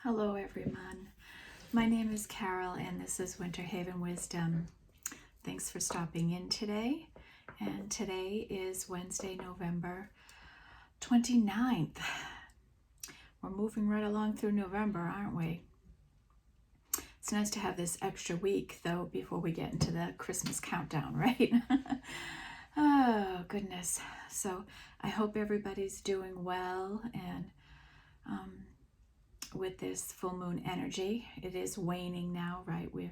Hello everyone. My name is Carol and this is Winter Haven Wisdom. Thanks for stopping in today. And today is Wednesday, November 29th. We're moving right along through November, aren't we? It's nice to have this extra week though before we get into the Christmas countdown, right? Oh, goodness. So I hope everybody's doing well, and with this full moon energy, it is waning now, right? We're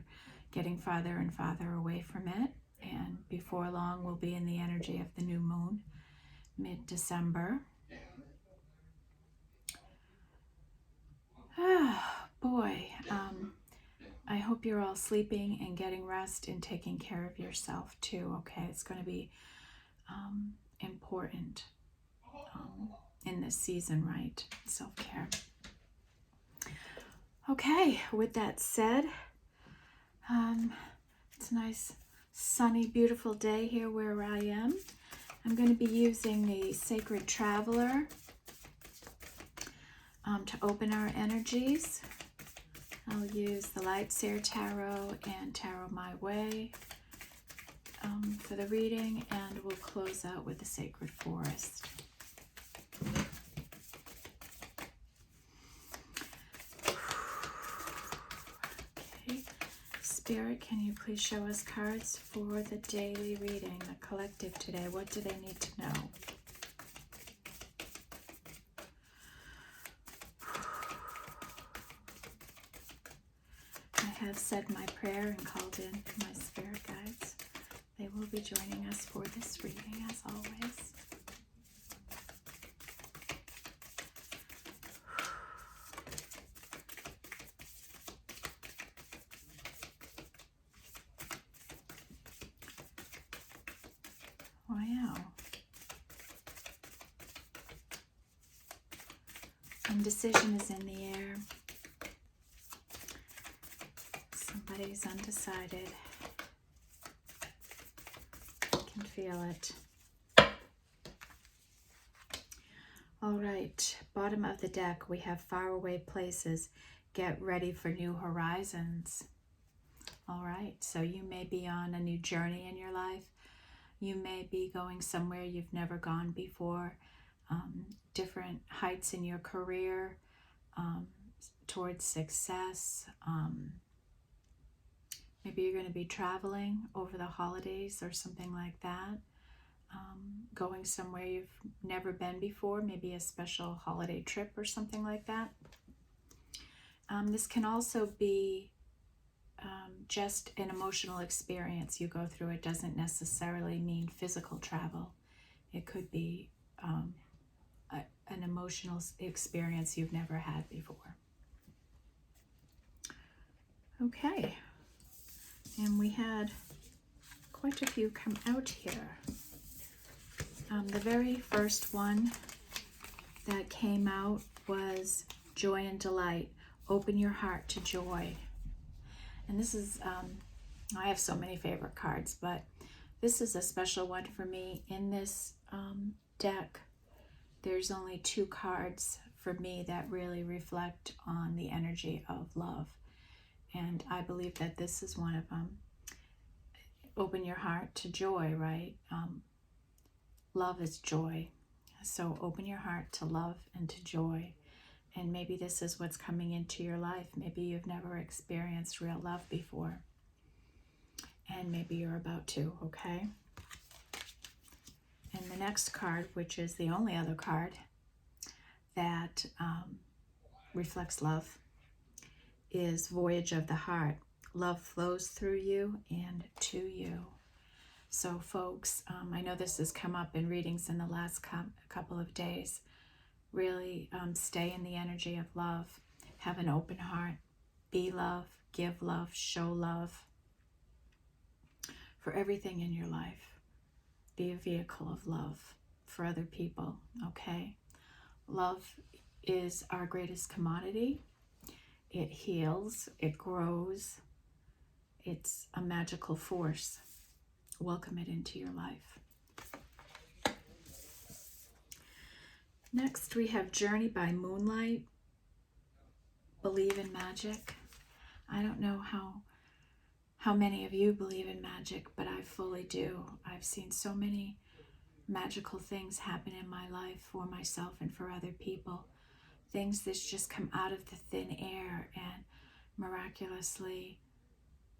getting farther and farther away from it, and before long we'll be in the energy of the new moon, mid-December. Oh boy, I hope you're all sleeping and getting rest and taking care of yourself too, okay? It's going to be important in this season, right? Self-care. Okay, with that said, it's a nice, sunny, beautiful day here where I am. I'm going to be using the Sacred Traveler to open our energies. I'll use the Lightseer Tarot and Tarot My Way for the reading, and we'll close out with the Sacred Forest. Okay, Spirit, can you please show us cards for the daily reading, the collective today? What do they need to know? I have said my prayer and called in my spirit guides. They will be joining us for this reading as always. Wow. Indecision is in the air. Somebody's undecided. I can feel it. All right, bottom of the deck, we have faraway places. Get ready for new horizons. All right, so you may be on a new journey in your life. You may be going somewhere you've never gone before. Different heights in your career, towards success. Maybe you're going to be traveling over the holidays or something like that. Going somewhere you've never been before, maybe a special holiday trip or something like that. This can also be just an emotional experience you go through. It doesn't necessarily mean physical travel. It could be an emotional experience you've never had before. Okay, and we had quite a few come out here. The very first one that came out was Joy and Delight. Open your heart to joy. And this is, I have so many favorite cards, but this is a special one for me. In this deck, there's only 2 cards for me that really reflect on the energy of love. And I believe that this is one of them. Open your heart to joy, right? Love is joy. So open your heart to love and to joy. And maybe this is what's coming into your life. Maybe you've never experienced real love before. And maybe you're about to, okay? And the next card, which is the only other card that reflects love, is Voyage of the Heart. Love flows through you and to you. So folks, I know this has come up in readings in the last couple of days. Really stay in the energy of love. Have an open heart. Be love, give love, show love. For everything in your life, be a vehicle of love for other people, okay? Love is our greatest commodity. It heals, it grows. It's a magical force. Welcome it into your life. Next, we have Journey by Moonlight. believe in magic. I don't know how many of you believe in magic, but I fully do. I've seen so many magical things happen in my life for myself and for other people. Things that just come out of the thin air and miraculously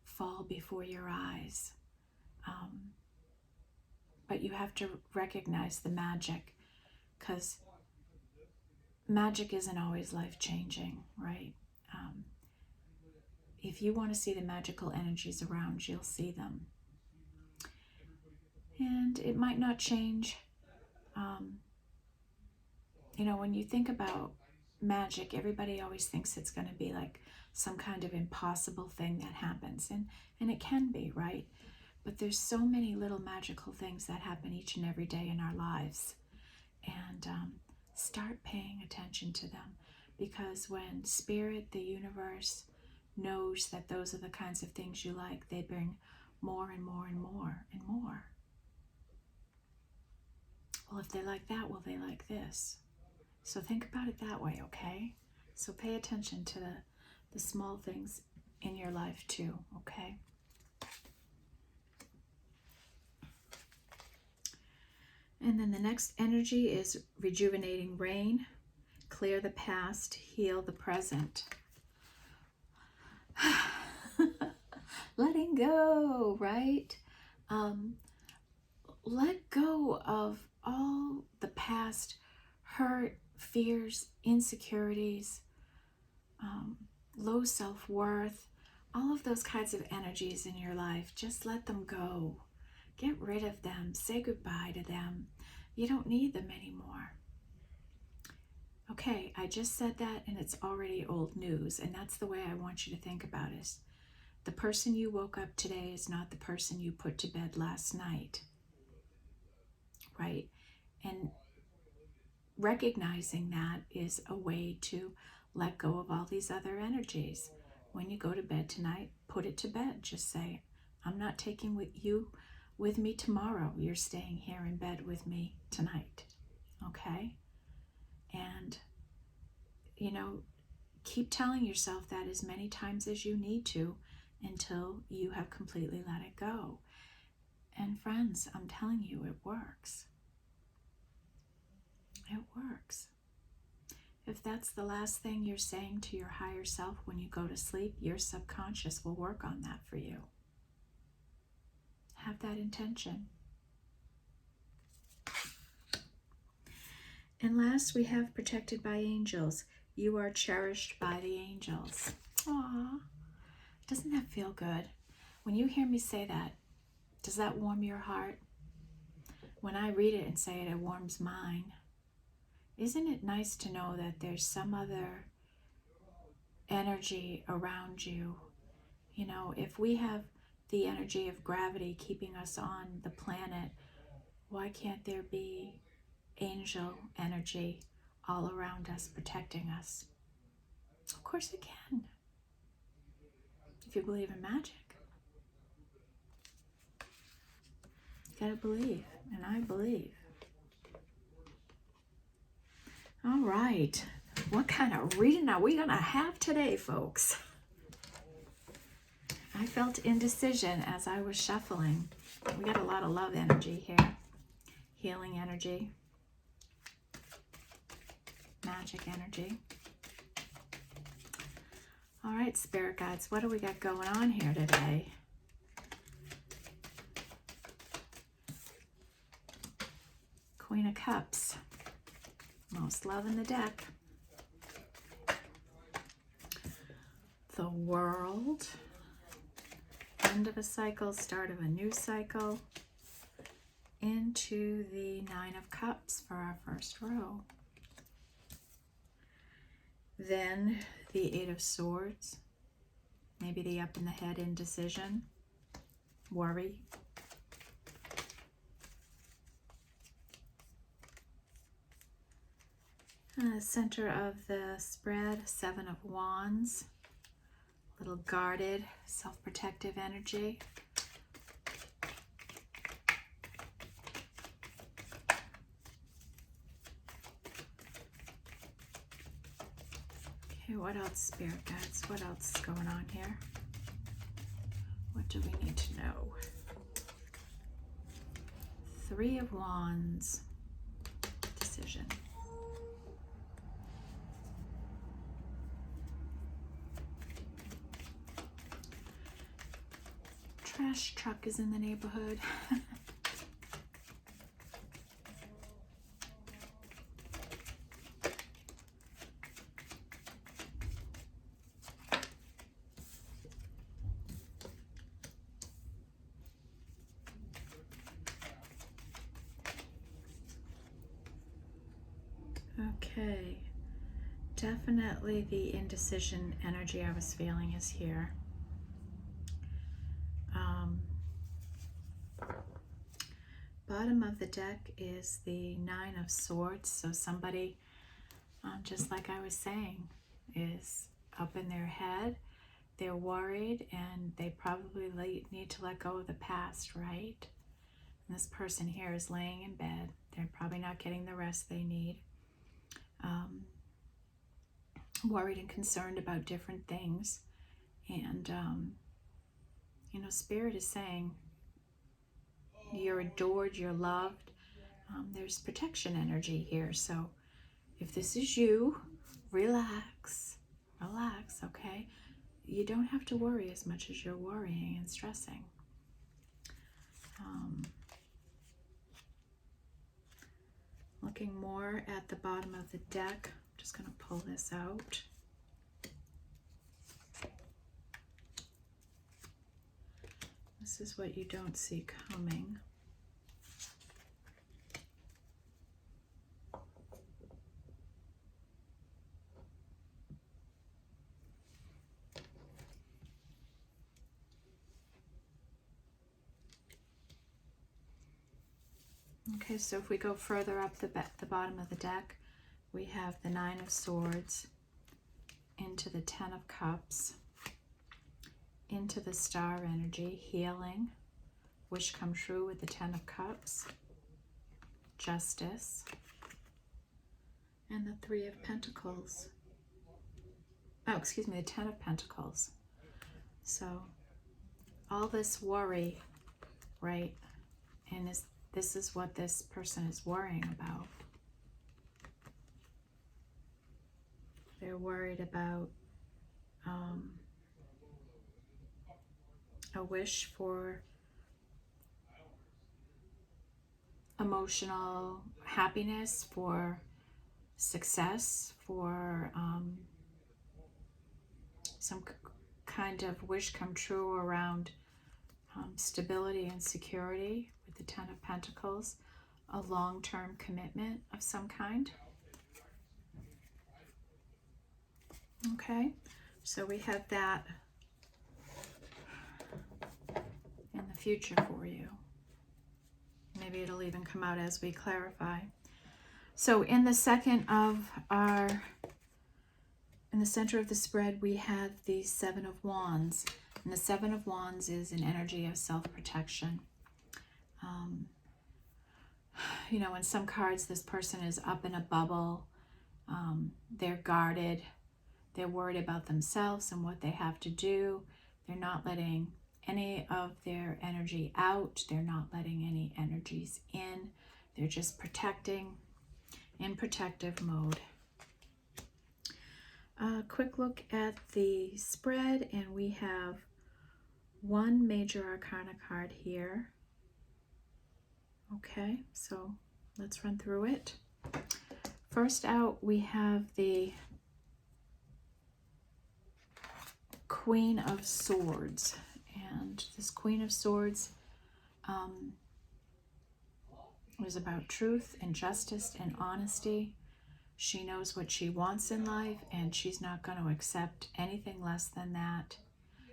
fall before your eyes. But you have to recognize the magic, because magic isn't always life-changing, right? If you want to see the magical energies around, you'll see them. And it might not change. When you think about magic, everybody always thinks it's going to be like some kind of impossible thing that happens. And it can be, right? But there's so many little magical things that happen each and every day in our lives. And start paying attention to them. Because when Spirit, the universe, knows that those are the kinds of things you like, they bring more and more and more and more. Well, if they like that, will they like this? So think about it that way, okay? So pay attention to the small things in your life too, okay? And then the next energy is rejuvenating rain. Clear the past, heal the present. Letting go, right? Let go of all the past hurt, fears, insecurities, low self-worth, all of those kinds of energies in your life. Just let them go. Get rid of them. Say goodbye to them. You don't need them anymore. Okay, I just said that and it's already old news, and that's the way I want you to think about it. The person you woke up today is not the person you put to bed last night, right? And recognizing that is a way to let go of all these other energies. When you go to bed tonight, put it to bed. Just say, I'm not taking you with me tomorrow. You're staying here in bed with me tonight, okay? And, keep telling yourself that as many times as you need to until you have completely let it go. And friends, I'm telling you, it works. It works. If that's the last thing you're saying to your higher self when you go to sleep, your subconscious will work on that for you. Have that intention. And last, we have protected by angels. You are cherished by the angels. Aww. Doesn't that feel good? When you hear me say that, does that warm your heart? When I read it and say it, it warms mine. Isn't it nice to know that there's some other energy around you? If we have the energy of gravity keeping us on the planet, why can't there be angel energy all around us protecting us? Of course it can. If you believe in magic. You gotta believe, and I believe. All right, what kind of reading are we gonna have today, folks? I felt indecision as I was shuffling. We got a lot of love energy here. Healing energy. Magic energy. All right, spirit guides, what do we got going on here today? Queen of Cups. Most love in the deck. The World. End of a cycle, start of a new cycle. Into the Nine of Cups for our first row. Then the Eight of Swords. Maybe the up in the head indecision. Worry. Center of the spread, Seven of Wands. Little guarded, self-protective energy. Okay, what else, Spirit Guides? What else is going on here? What do we need to know? Three of Wands. Decision. Trash truck is in the neighborhood. Okay, definitely the indecision energy I was feeling is here. Bottom of the deck is the Nine of Swords, so somebody, just like I was saying, is up in their head. They're worried and they probably need to let go of the past, right? And this person here is laying in bed. They're probably not getting the rest they need. Worried and concerned about different things. And, you know, Spirit is saying you're adored, you're loved. There's protection energy here. So if this is you, relax, okay? You don't have to worry as much as you're worrying and stressing. Looking more at the bottom of the deck, I'm just going to pull this out. This is what you don't see coming. Okay, so if we go further up the bottom of the deck, we have the Nine of Swords into the Ten of Cups, into the Star energy, healing, wish come true with the Ten of Cups, Justice, and the Three of Pentacles. Oh, excuse me, the Ten of Pentacles. So all this worry, right? And this is what this person is worrying about. They're worried about a wish for emotional happiness, for success, for some kind of wish come true around stability and security with the Ten of Pentacles, a long-term commitment of some kind. Okay, so we have that in the future for you. Maybe it'll even come out as we clarify. So in the in the center of the spread, we have the Seven of Wands. And the Seven of Wands is an energy of self-protection. You know, in some cards, this person is up in a bubble. They're guarded. They're worried about themselves and what they have to do. They're not letting any of their energy out. They're not letting any energies in. They're just protecting, in protective mode. Quick look at the spread, and we have one major arcana card here. Okay, so let's run through it. First out, we have the Queen of Swords. And this Queen of Swords is about truth and justice and honesty. She knows what she wants in life, and she's not going to accept anything less than that.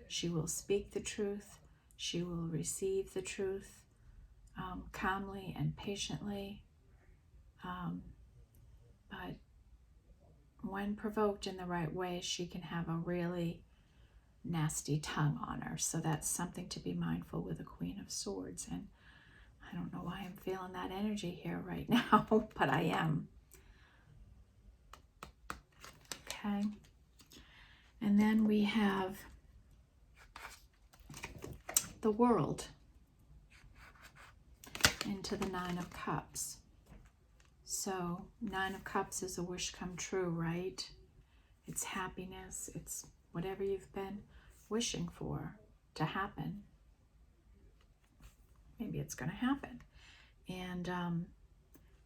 She will speak the truth. She will receive the truth calmly and patiently. But when provoked in the right way, she can have a really nasty tongue on her. So that's something to be mindful with the Queen of Swords. And I don't know why I'm feeling that energy here right now, but I am. Okay. And then we have the World into the Nine of Cups. So Nine of Cups is a wish come true, right? It's happiness. It's whatever you've been wishing for to happen. Maybe it's going to happen. And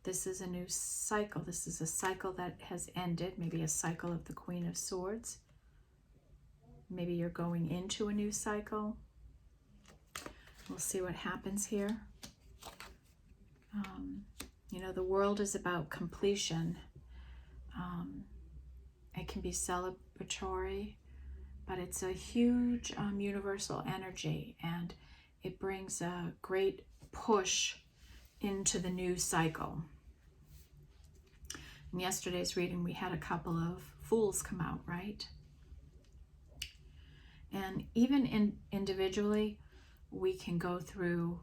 this is a new cycle. This is a cycle that has ended. Maybe a cycle of the Queen of Swords. Maybe you're going into a new cycle. We'll see what happens here. You know, the World is about completion. It can be celebratory, but it's a huge universal energy, and it brings a great push into the new cycle. In yesterday's reading, we had a couple of Fools come out, right? And even individually, we can go through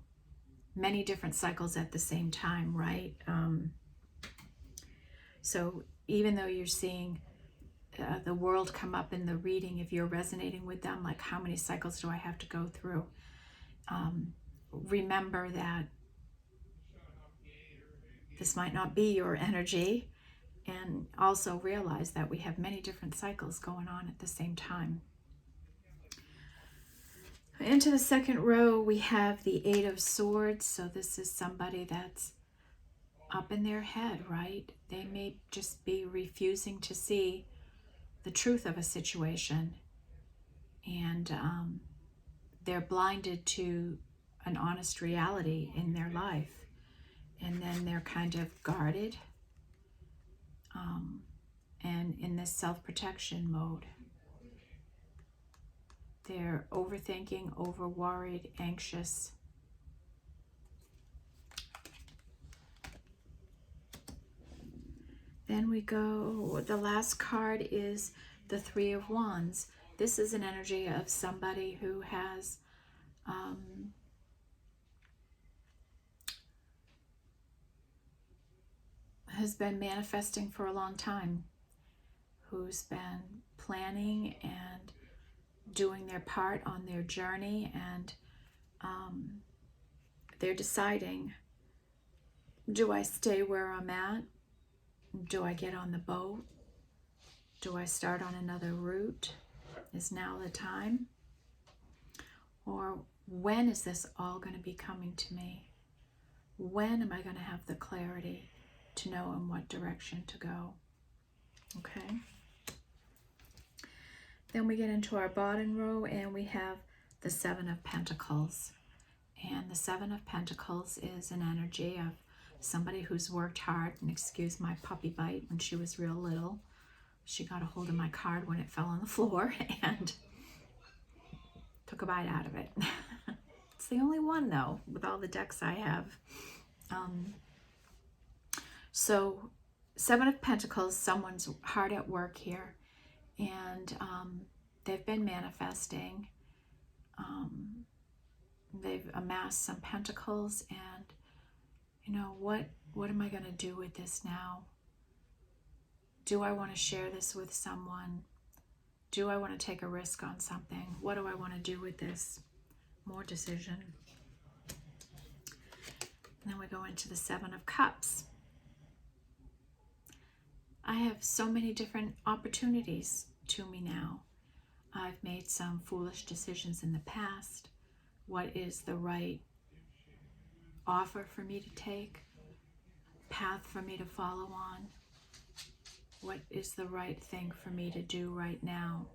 many different cycles at the same time, right? So even though you're seeing the World come up in the reading, if you're resonating with them, like how many cycles do I have to go through? Remember that this might not be your energy, and also realize that we have many different cycles going on at the same time. Into the second row, we have the Eight of Swords. So this is somebody that's up in their head, right? They may just be refusing to see the truth of a situation, and they're blinded to an honest reality in their life, and then they're kind of guarded and in this self-protection mode. They're overthinking, over-worried, anxious. Then we go, the last card is the Three of Wands. This is an energy of somebody who has been manifesting for a long time, who's been planning and doing their part on their journey, and they're deciding, do I stay where I'm at? Do I get on the boat? Do I start on another route? Is now the time? Or when is this all going to be coming to me? When am I going to have the clarity to know in what direction to go? Okay. Then we get into our bottom row, and we have the Seven of Pentacles. And the Seven of Pentacles is an energy of somebody who's worked hard. And excuse my puppy bite, when she was real little, she got a hold of my card when it fell on the floor and took a bite out of it. It's the only one, though, with all the decks I have. So Seven of Pentacles, someone's hard at work here, and they've been manifesting. They've amassed some pentacles, and you know, what am I going to do with this now? Do I want to share this with someone? Do I want to take a risk on something? What do I want to do with this? More decision. And then we go into the Seven of Cups. I have so many different opportunities to me now. I've made some foolish decisions in the past. What is the right offer for me to take? Path for me to follow on? What is the right thing for me to do right now?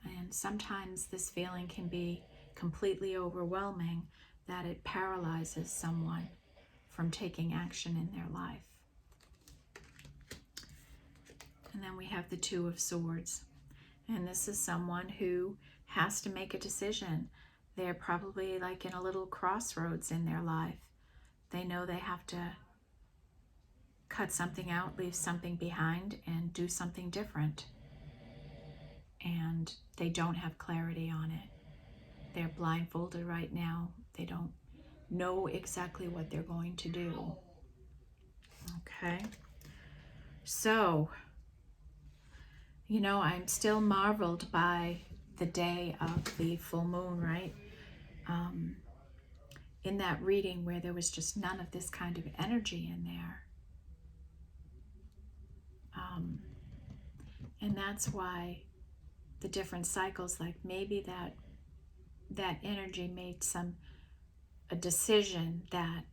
And sometimes this feeling can be completely overwhelming, that it paralyzes someone from taking action in their life. And then we have the Two of Swords. And this is someone who has to make a decision. They're probably like in a little crossroads in their life. They know they have to cut something out, leave something behind, and do something different. And they don't have clarity on it. They're blindfolded right now. They don't know exactly what they're going to do. Okay. So You know, I'm still marveled by the day of the full moon, right? In that reading where there was just none of this kind of energy in there. And that's why the different cycles, like maybe that energy made a decision that,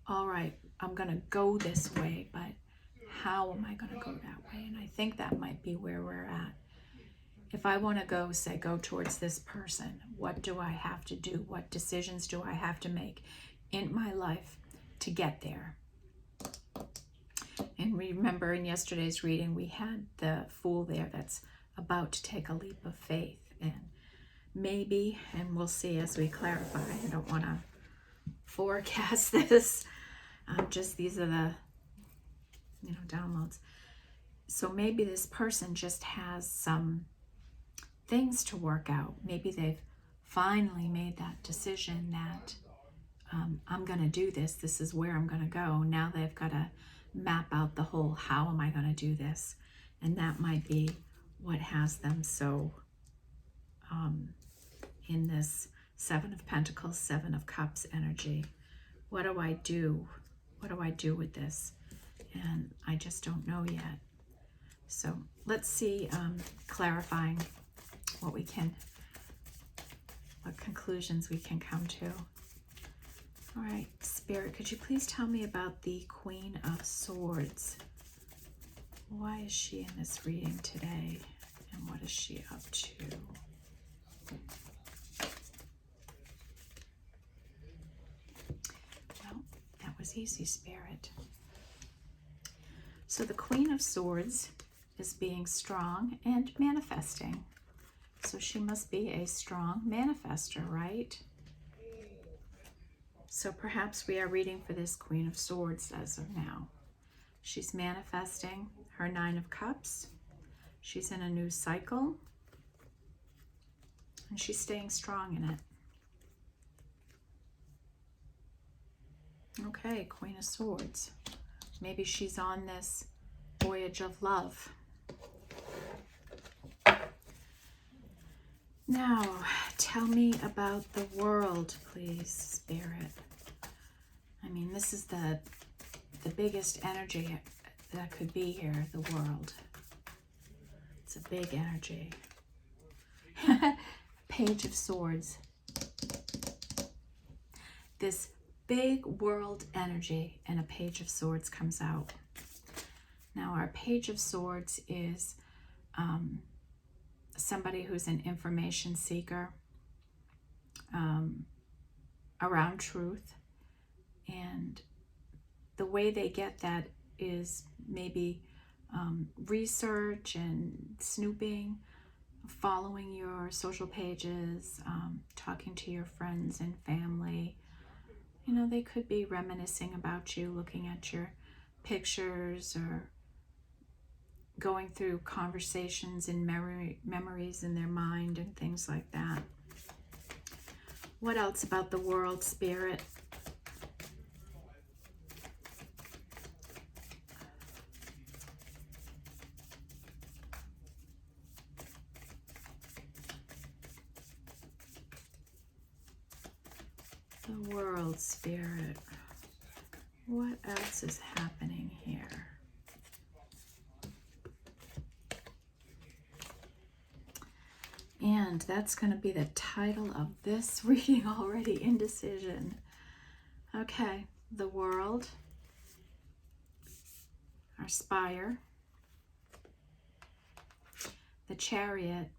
all right, I'm going to go this way, but how am I going to go that way? And I think that might be where we're at. If I want to go, say, go towards this person, what do I have to do? What decisions do I have to make in my life to get there? And remember in yesterday's reading, we had the Fool there that's about to take a leap of faith. And maybe, and we'll see as we clarify, I don't want to forecast this. Just these are the, downloads. So maybe this person just has some things to work out. Maybe they've finally made that decision that I'm going to do this. This is where I'm going to go. Now they've got to map out the whole, how am I going to do this? And that might be what has them so in this Seven of Pentacles, Seven of Cups energy. What do I do? What do I do with this? And I just don't know yet. So let's see, clarifying what conclusions we can come to. All right, Spirit, could you please tell me about the Queen of Swords? Why is she in this reading today? And what is she up to? Well, that was easy, Spirit. So the Queen of Swords is being strong and manifesting. So she must be a strong manifester, right? So perhaps we are reading for this Queen of Swords as of now. She's manifesting her Nine of Cups. She's in a new cycle. And she's staying strong in it. Okay, Queen of Swords. Maybe she's on this voyage of love. Now, tell me about the world, please, Spirit. I mean, this is the biggest energy that could be here, the world. It's a big energy. Page of Swords. This big world energy and a Page of Swords comes out. Now, our Page of Swords is somebody who's an information seeker around truth, and the way they get that is maybe research and snooping, following your social pages, talking to your friends and family. You know, they could be reminiscing about you, looking at your pictures, or going through conversations and memories in their mind and things like that. What else about the world, Spirit? The world, Spirit. What else is happening here? And that's going to be the title of this reading already, Indecision. Okay, the world, our Spire, the Chariot,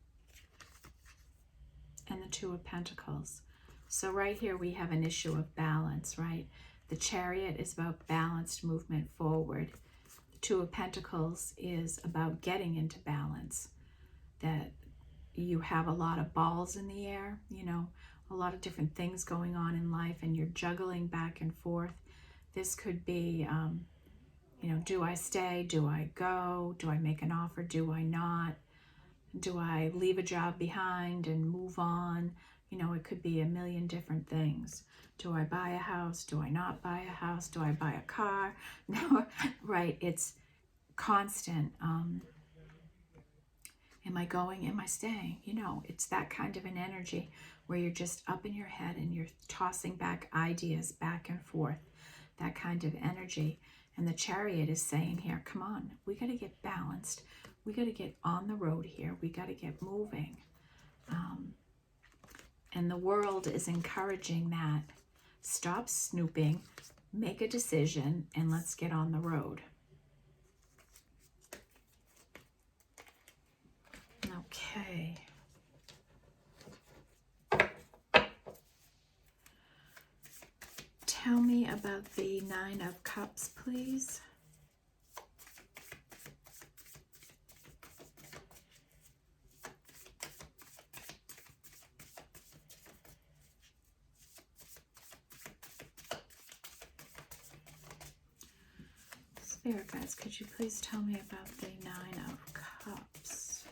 and the Two of Pentacles. So right here we have an issue of balance, right? The Chariot is about balanced movement forward. The Two of Pentacles is about getting into balance. That you have a lot of balls in the air, you know, a lot of different things going on in life, and you're juggling back and forth. This could be, you know, do I stay? Do I go? Do I make an offer? Do I not? Do I leave a job behind and move on? You know, it could be a million different things. Do I buy a house? Do I not buy a house? Do I buy a car? No, right. It's constant. Am I going? Am I staying? You know, it's that kind of an energy where you're just up in your head and you're tossing back ideas back and forth, that kind of energy. And the Chariot is saying here, come on, we got to get balanced. We got to get on the road here. We got to get moving. And the world is encouraging that. Stop snooping, make a decision, and let's get on the road. Okay. Tell me about the Nine of Cups, please. Spirit guides, could you please tell me about the Nine of Cups?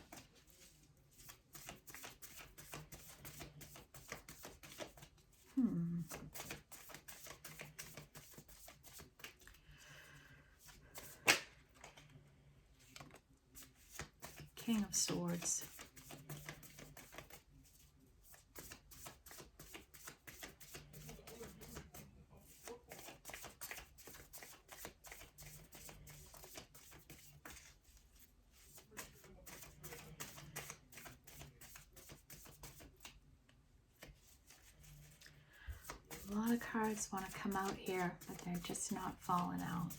King of Swords. A lot of cards want to come out here, but they're just not falling out.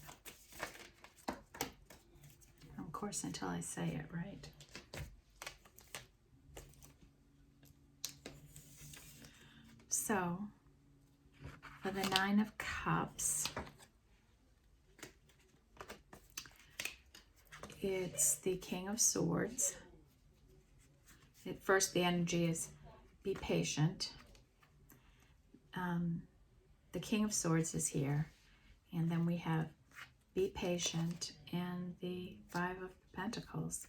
Of course, until I say it, right? So, for the Nine of Cups, it's the King of Swords. At first, the energy is be patient. The King of Swords is here. And then we have be patient and the Five of Pentacles.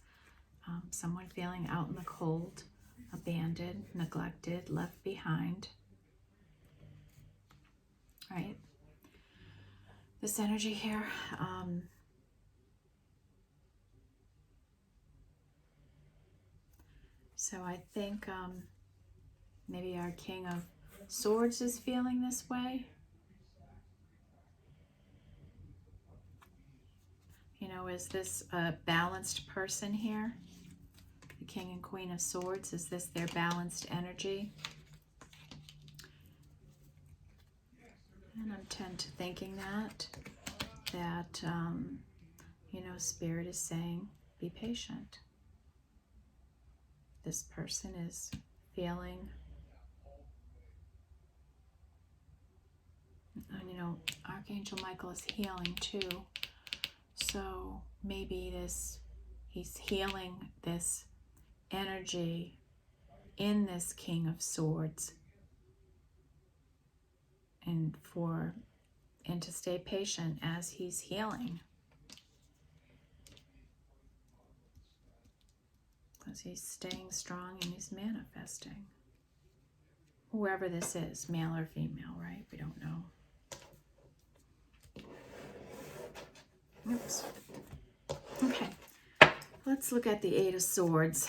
Someone feeling out in the cold, abandoned, neglected, left behind. Right? This energy here, so I think maybe our King of Swords is feeling this way. You know, is this a balanced person here? The King and Queen of Swords, is this their balanced energy? And I'm tend to thinking that you know, Spirit is saying, be patient. This person is feeling, and you know, Archangel Michael is healing too. So maybe he's healing this energy in this King of Swords, and to stay patient as he's healing, because he's staying strong and he's manifesting. Whoever this is, male or female, right? We don't know. Oops. Okay, let's look at the Eight of Swords.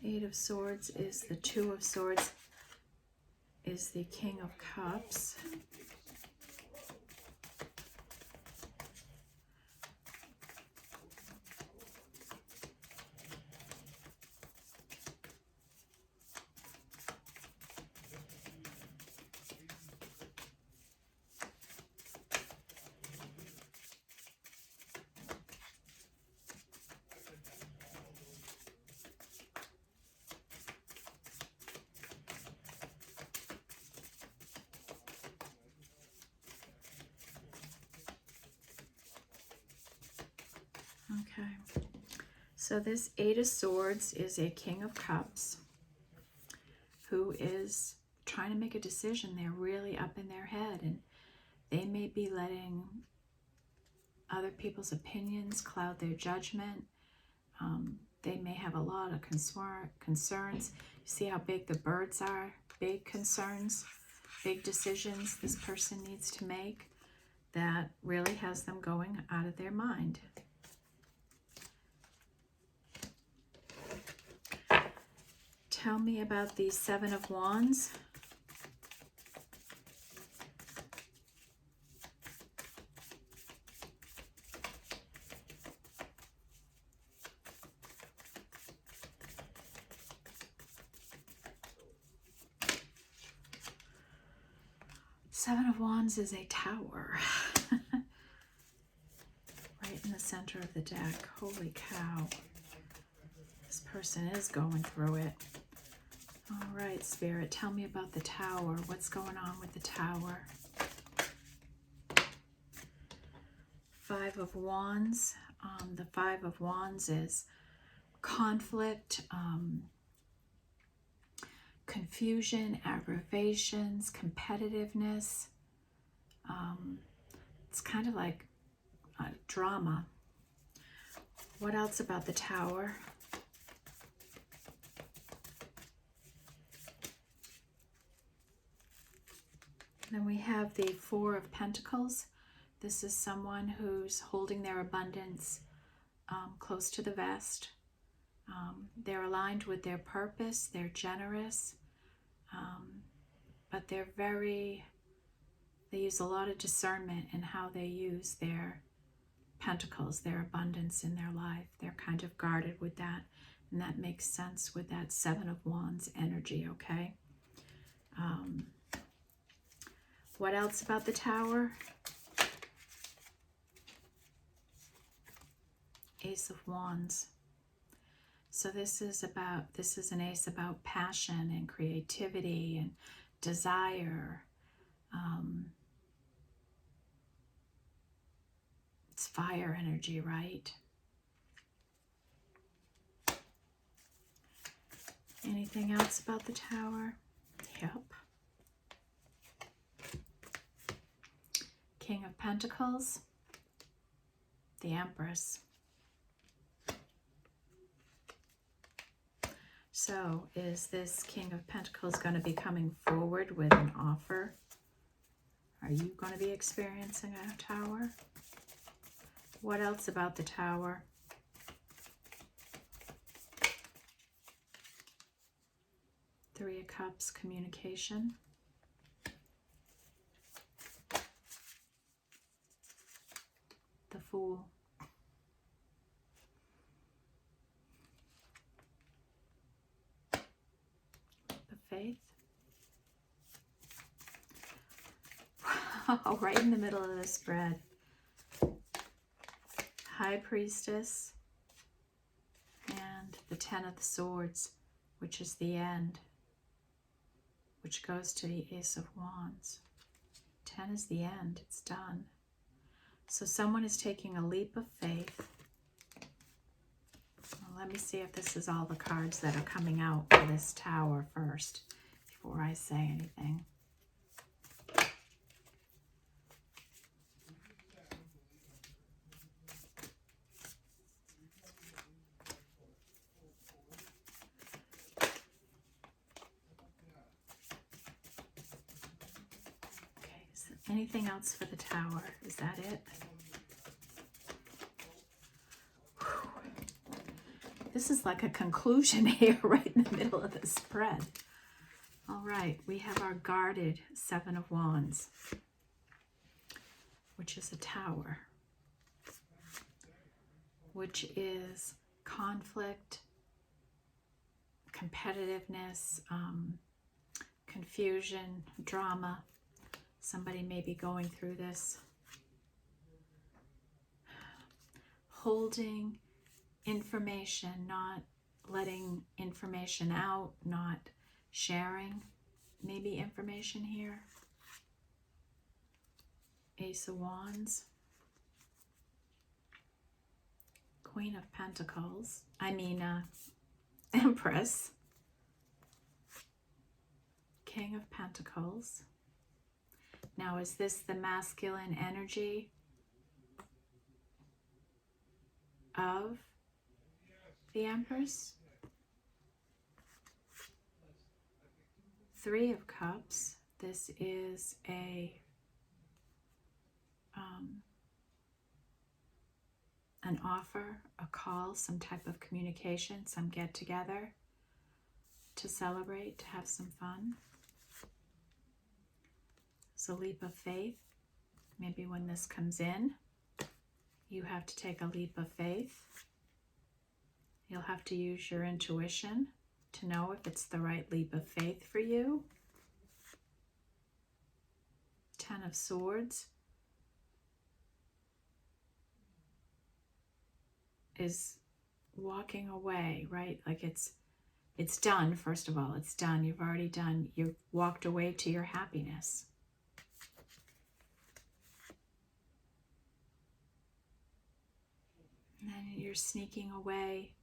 Eight of Swords is the Two of Swords, is the King of Cups. Okay, so this Eight of Swords is a King of Cups who is trying to make a decision. They're really up in their head, and they may be letting other people's opinions cloud their judgment. They may have a lot of concerns. You see how big the birds are? Big concerns, big decisions this person needs to make. that really has them going out of their mind. Tell me about the Seven of Wands. Seven of Wands is a tower. Right in the center of the deck. Holy cow. This person is going through it. All right, Spirit, tell me about the Tower. What's going on with the Tower? Five of Wands. The Five of Wands is conflict, confusion, aggravations, competitiveness. It's kind of like drama. What else about the Tower? Then we have the Four of Pentacles. This is someone who's holding their abundance close to the vest. They're aligned with their purpose. They're generous, but they use a lot of discernment in how they use their pentacles, their abundance in their life. They're kind of guarded with that, and that makes sense with that Seven of Wands energy, okay? What else about the Tower? Ace of Wands. So this is an ace about passion and creativity and desire. It's fire energy, right? Anything else about the Tower? Yep. King of Pentacles, the Empress. So is this King of Pentacles going to be coming forward with an offer? Are you going to be experiencing a Tower? What else about the Tower? Three of Cups, communication. The Fool. The Faith. Wow, right in the middle of the spread. High Priestess and the Ten of the Swords, which is the end, which goes to the Ace of Wands. 10 is the end. It's done. So someone is taking a leap of faith. Well, let me see if this is all the cards that are coming out for this Tower first before I say anything. Okay, is there anything else for the Tower? Is that it? This is like a conclusion here right in the middle of the spread. All right, we have our guarded Seven of Wands, which is a Tower, which is conflict, competitiveness, confusion, drama. Somebody may be going through this. Holding information, not letting information out, not sharing maybe information here. Ace of Wands. Queen of Pentacles. Empress. King of Pentacles. Now, is this the masculine energy of the Empress? Three of Cups. This is a an offer, a call, some type of communication, some get together to celebrate, to have some fun. It's a leap of faith. Maybe when this comes in, you have to take a leap of faith. You'll have to use your intuition to know if it's the right leap of faith for you. 10 of Swords is walking away, right? Like it's done. First of all, it's done. You've already done. You've walked away to your happiness. And then you're sneaking away.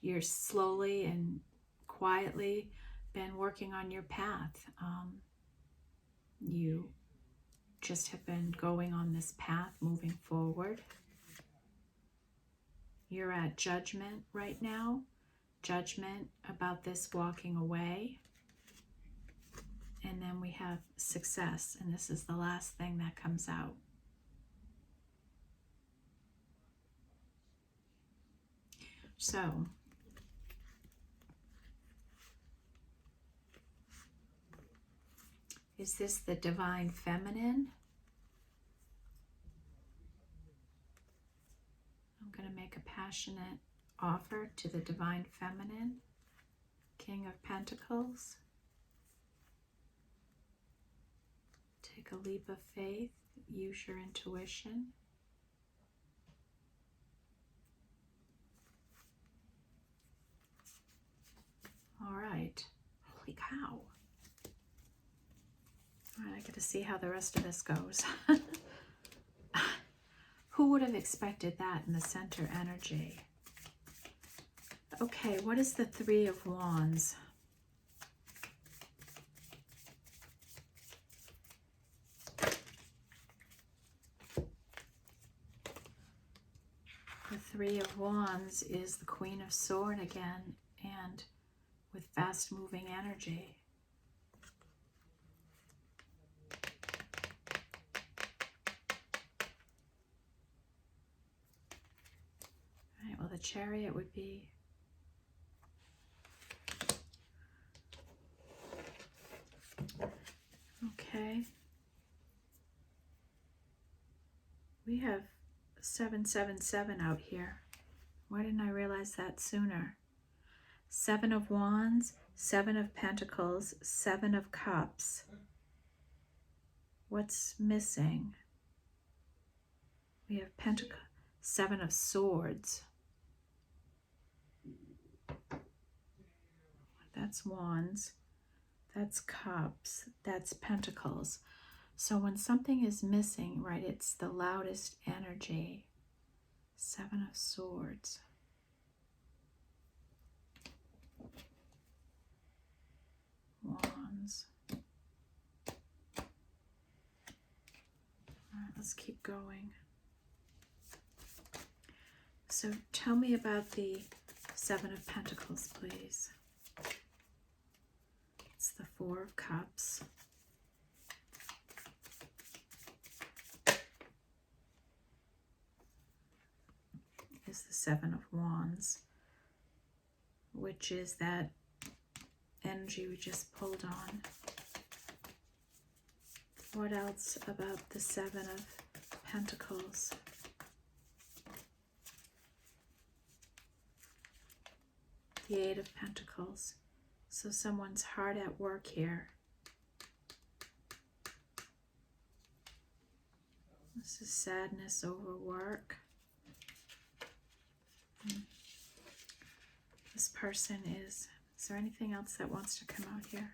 You're slowly and quietly been working on your path. You just have been going on this path, moving forward. You're at judgment right now. Judgment about this walking away. And then we have success, and this is the last thing that comes out. So, is this the divine feminine? I'm going to make a passionate offer to the divine feminine, King of Pentacles. Take a leap of faith, use your intuition. All right, holy cow. All right, I got to see how the rest of this goes. Who would have expected that in the center energy? Okay, what is the Three of Wands? The Three of Wands is the Queen of Swords again, and with fast-moving energy. All right, well, the Chariot would be okay. We have 777 out here. Why didn't I realize that sooner? 7 of Wands, 7 of Pentacles, 7 of Cups. What's missing? We have Pentacle, 7 of Swords. That's Wands. That's Cups. That's Pentacles. So when something is missing, right, it's the loudest energy. 7 of Swords. Wands. All right, let's keep going. So tell me about the 7 of Pentacles, please. It's the 4 of Cups. Is the 7 of Wands, which is that energy we just pulled on. What else about the 7 of Pentacles? The 8 of Pentacles. So someone's hard at work here. This is sadness over work. This person is there anything else that wants to come out here?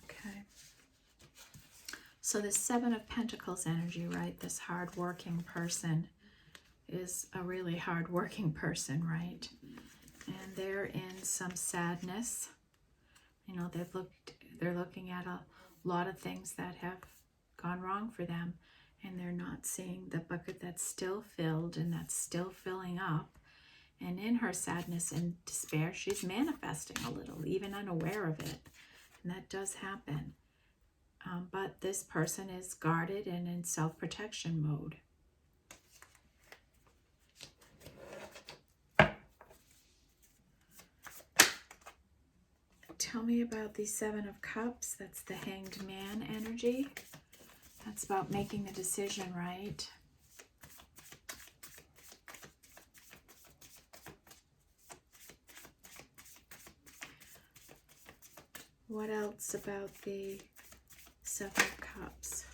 Okay. So this 7 of Pentacles energy, right? This hard-working person is a really hard-working person, right? And they're in some sadness. You know, they're looking at a lot of things that have gone wrong for them, and they're not seeing the bucket that's still filled and that's still filling up, And in her sadness and despair, she's manifesting a little, even unaware of it. And that does happen. But this person is guarded and in self-protection mode. Tell me about the Seven of Cups. That's the Hanged Man energy. That's about making a decision, right? What else about the Seven of Cups?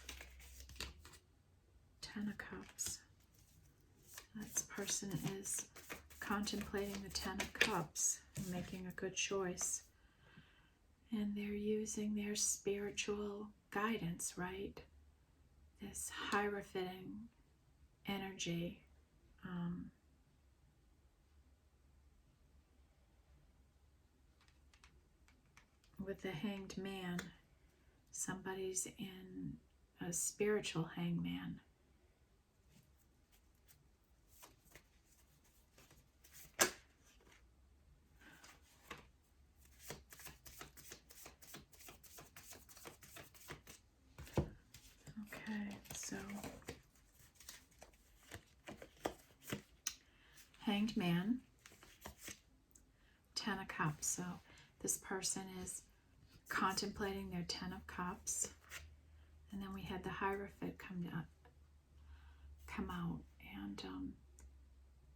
Ten of Cups. This person is contemplating the Ten of Cups and making a good choice. And they're using their spiritual guidance, right? This Hierophant energy. With the Hanged Man, somebody's in a spiritual hangman. Okay, so Hanged Man, Ten of Cups. So this person is contemplating their Ten of Cups. And then we had the Hierophant come out. And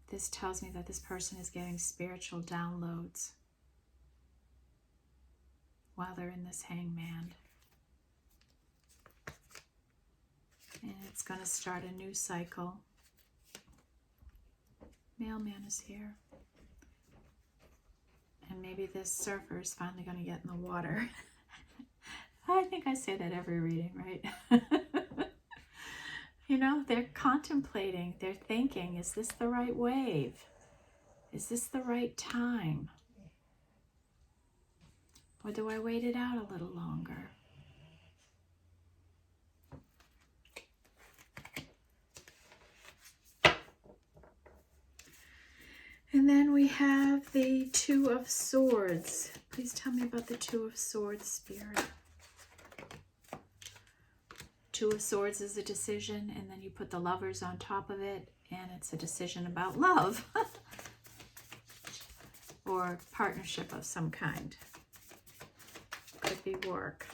this tells me that this person is getting spiritual downloads while they're in this hangman. And it's going to start a new cycle. Mailman is here. And maybe this surfer is finally going to get in the water. I think I say that every reading, right? You know, they're contemplating, they're thinking, is this the right wave? Is this the right time? Or do I wait it out a little longer? And then we have the Two of Swords. Please tell me about the Two of Swords, Spirit. Two of Swords is a decision, and then you put the Lovers on top of it, and it's a decision about love. Or partnership of some kind. Could be work.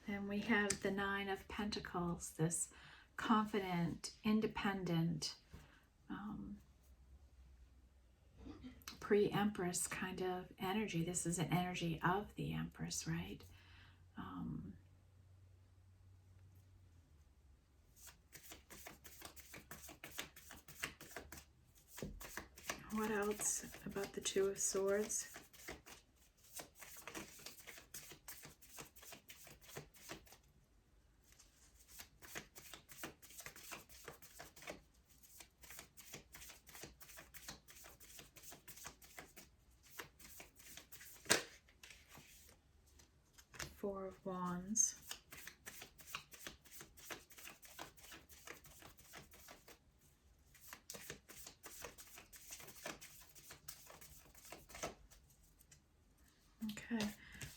Then we have the Nine of Pentacles, this confident, independent, pre-Empress kind of energy. This is an energy of the Empress, right? What else about the Two of Swords? Four of Wands. Okay,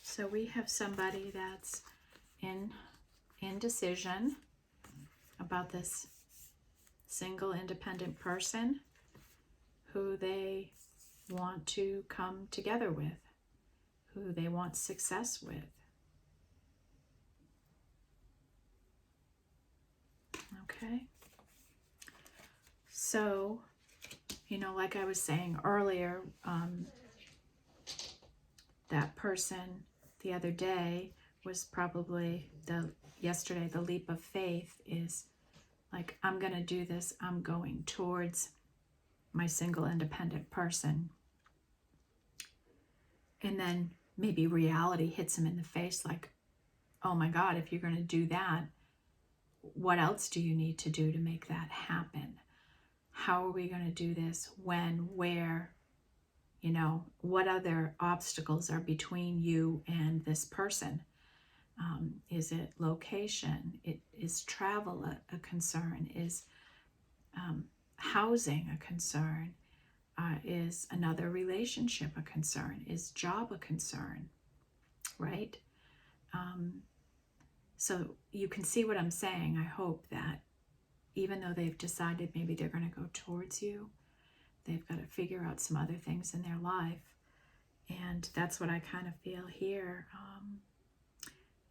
so we have somebody that's in indecision about this single independent person who they want to come together with, who they want success with. Okay, so, you know, like I was saying earlier, that person the other day was probably yesterday, the leap of faith is like, I'm going to do this. I'm going towards my single independent person. And then maybe reality hits him in the face like, oh my God, if you're going to do that, what else do you need to do to make that happen? How are we going to do this? When, where, you know, what other obstacles are between you and this person? Is it location? Is travel a concern? Is housing a concern? is another relationship a concern? Is job a concern? Right? So you can see what I'm saying. I hope that even though they've decided maybe they're going to go towards you, they've got to figure out some other things in their life. And that's what I kind of feel here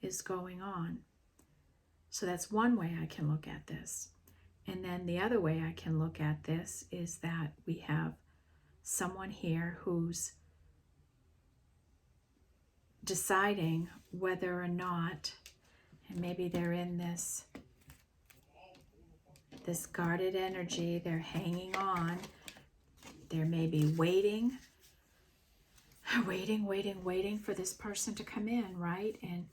is going on. So that's one way I can look at this. And then the other way I can look at this is that we have someone here who's deciding whether or not, and maybe they're in this guarded energy, they're hanging on, they're maybe waiting for this person to come in, right? And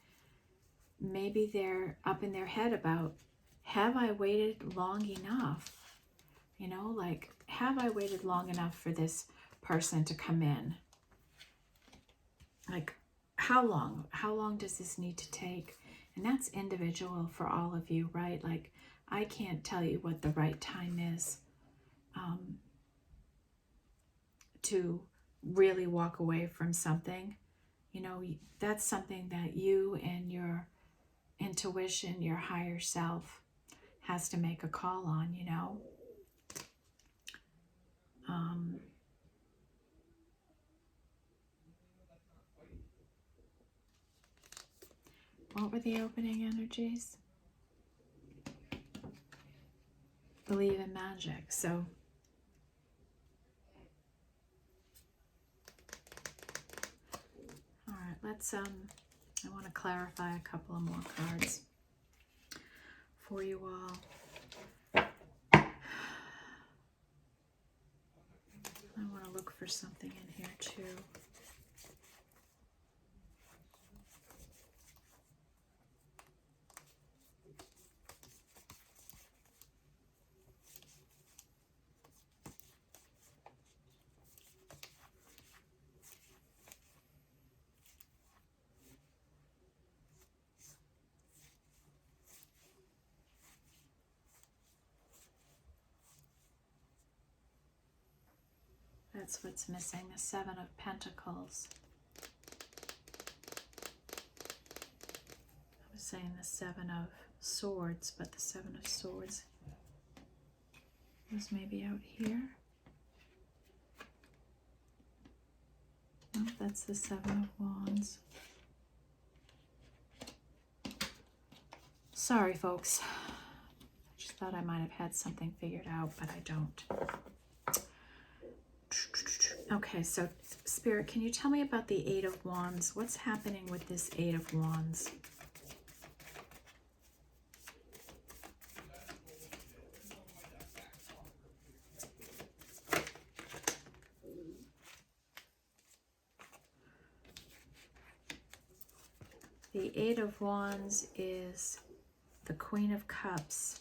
maybe they're up in their head about, have I waited long enough? You know, like, have I waited long enough for this person to come in? Like, how long? How long does this need to take? And that's individual for all of you, right? Like, I can't tell you what the right time is to really walk away from something. You know, that's something that you and your intuition, your higher self, has to make a call on, you know. What were the opening energies? Believe in magic. So all right, let's I want to clarify a couple of more cards for you all. I want to look for something in here too. That's what's missing, the Seven of Pentacles. I was saying the Seven of Swords, but the Seven of Swords was maybe out here. No, that's the Seven of Wands. Sorry, folks. I just thought I might have had something figured out, but I don't. Okay, so Spirit, can you tell me about the Eight of Wands? What's happening with this Eight of Wands? The Eight of Wands is the Queen of Cups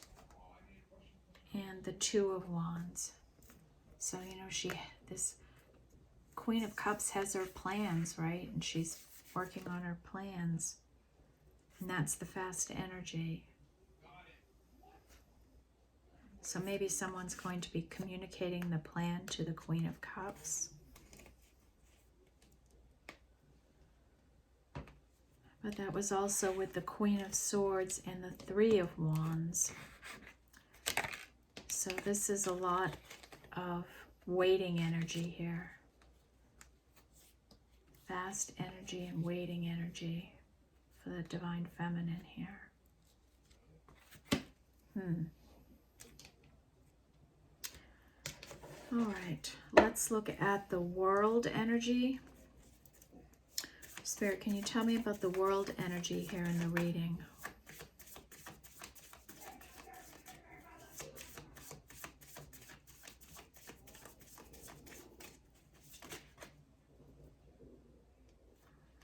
and the Two of Wands. So, you know, this Queen of Cups has her plans, right? And she's working on her plans. And that's the fast energy. So maybe someone's going to be communicating the plan to the Queen of Cups. But that was also with the Queen of Swords and the Three of Wands. So this is a lot of waiting energy here. Fast energy and waiting energy for the Divine Feminine here. All right, let's look at the World energy. Spirit, can you tell me about the World energy here in the reading?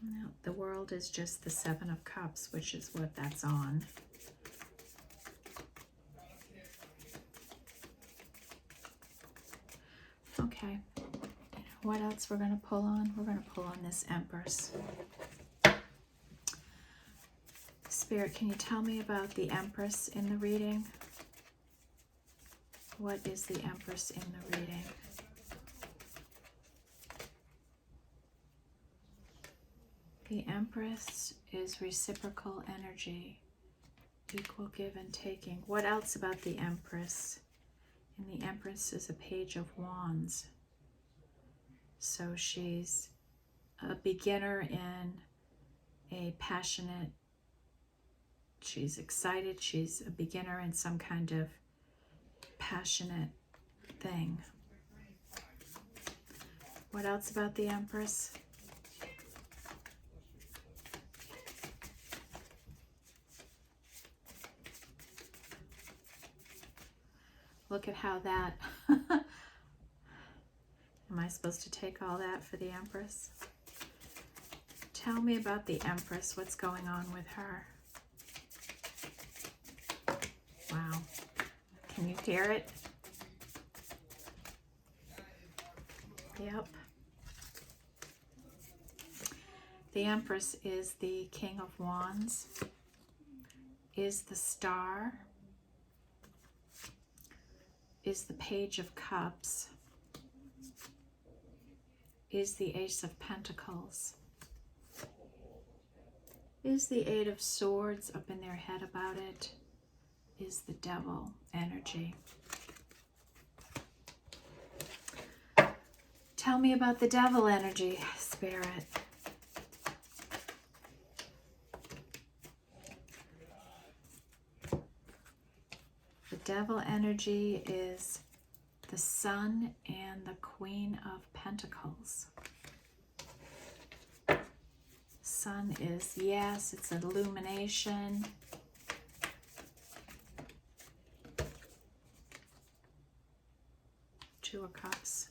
No, the World is just the Seven of Cups, which is what that's on. Okay, what else we're going to pull on? We're going to pull on this Empress. Spirit, can you tell me about the Empress in the reading? What is the Empress in the reading? The Empress is reciprocal energy, equal give and taking. What else about the Empress? And the Empress is a Page of Wands. So she's a beginner in a passionate, she's excited, she's a beginner in some kind of passionate thing. What else about the Empress? Look at how that, am I supposed to take all that for the Empress? Tell me about the Empress, what's going on with her? Wow, can you hear it? Yep. The Empress is the King of Wands, is the Star, is the Page of Cups, is the Ace of Pentacles, is the Eight of Swords up in their head about it, is the Devil energy. Tell me about the Devil energy, Spirit. The Devil energy is the Sun and the Queen of Pentacles. Sun is, yes, it's illumination. Two of Cups.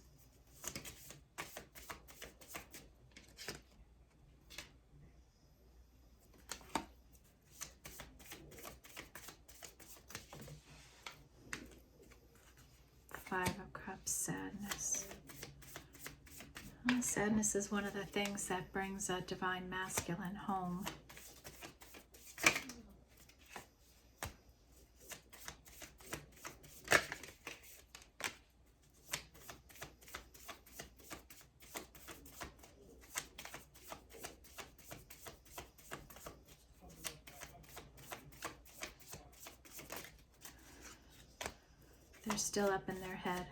Five of Cups, sadness. Well, sadness is one of the things that brings a divine masculine home. They're still up in their head.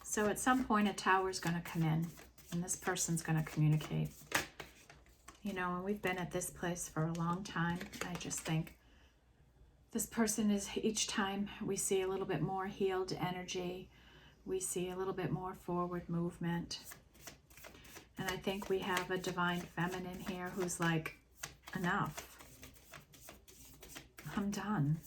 So at some point a tower is going to come in and this person's going to communicate. You know, and we've been at this place for a long time. I just think this person is, each time we see a little bit more healed energy, we see a little bit more forward movement. And I think we have a divine feminine here who's like, enough. I'm done.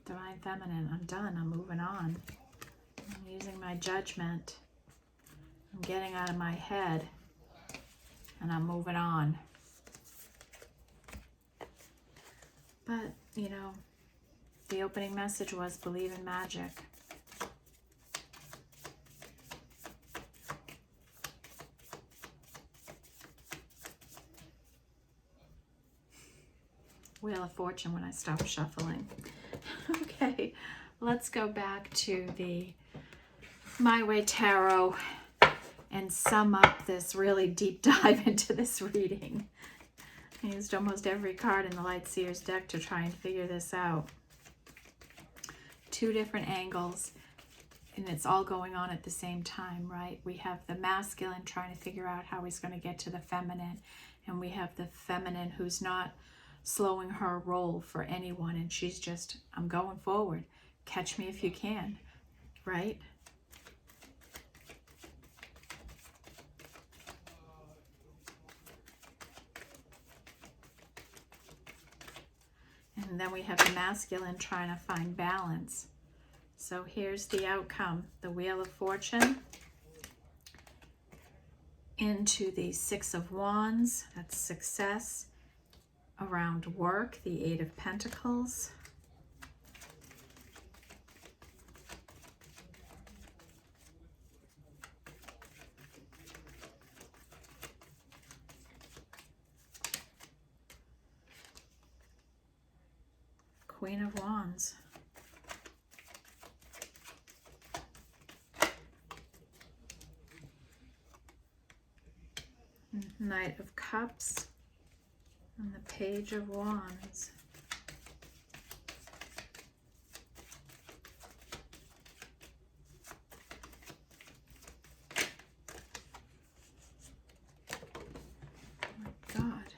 Divine feminine, I'm done. I'm moving on. I'm using my judgment. I'm getting out of my head and I'm moving on. But, you know, the opening message was believe in magic. Wheel of Fortune when I stop shuffling. Okay, let's go back to the My Way Tarot and sum up this really deep dive into this reading. I used almost every card in the Light Seers deck to try and figure this out. Two different angles, and it's all going on at the same time, right? We have the masculine trying to figure out how he's going to get to the feminine, and we have the feminine who's not slowing her roll for anyone, and she's just, I'm going forward. Catch me if you can, right? And then we have the masculine trying to find balance. So here's the outcome. The Wheel of Fortune into the Six of Wands. That's success around work. The Eight of Pentacles. Queen of Wands. Knight of Cups, and the Page of Wands. Oh my God.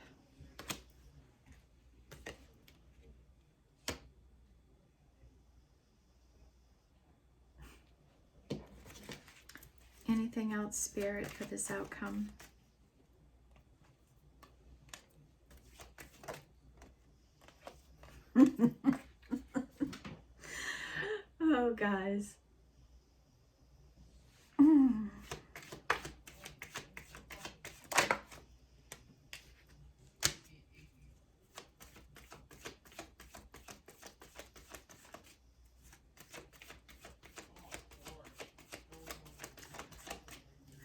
Anything else, Spirit, for this outcome? Oh, guys.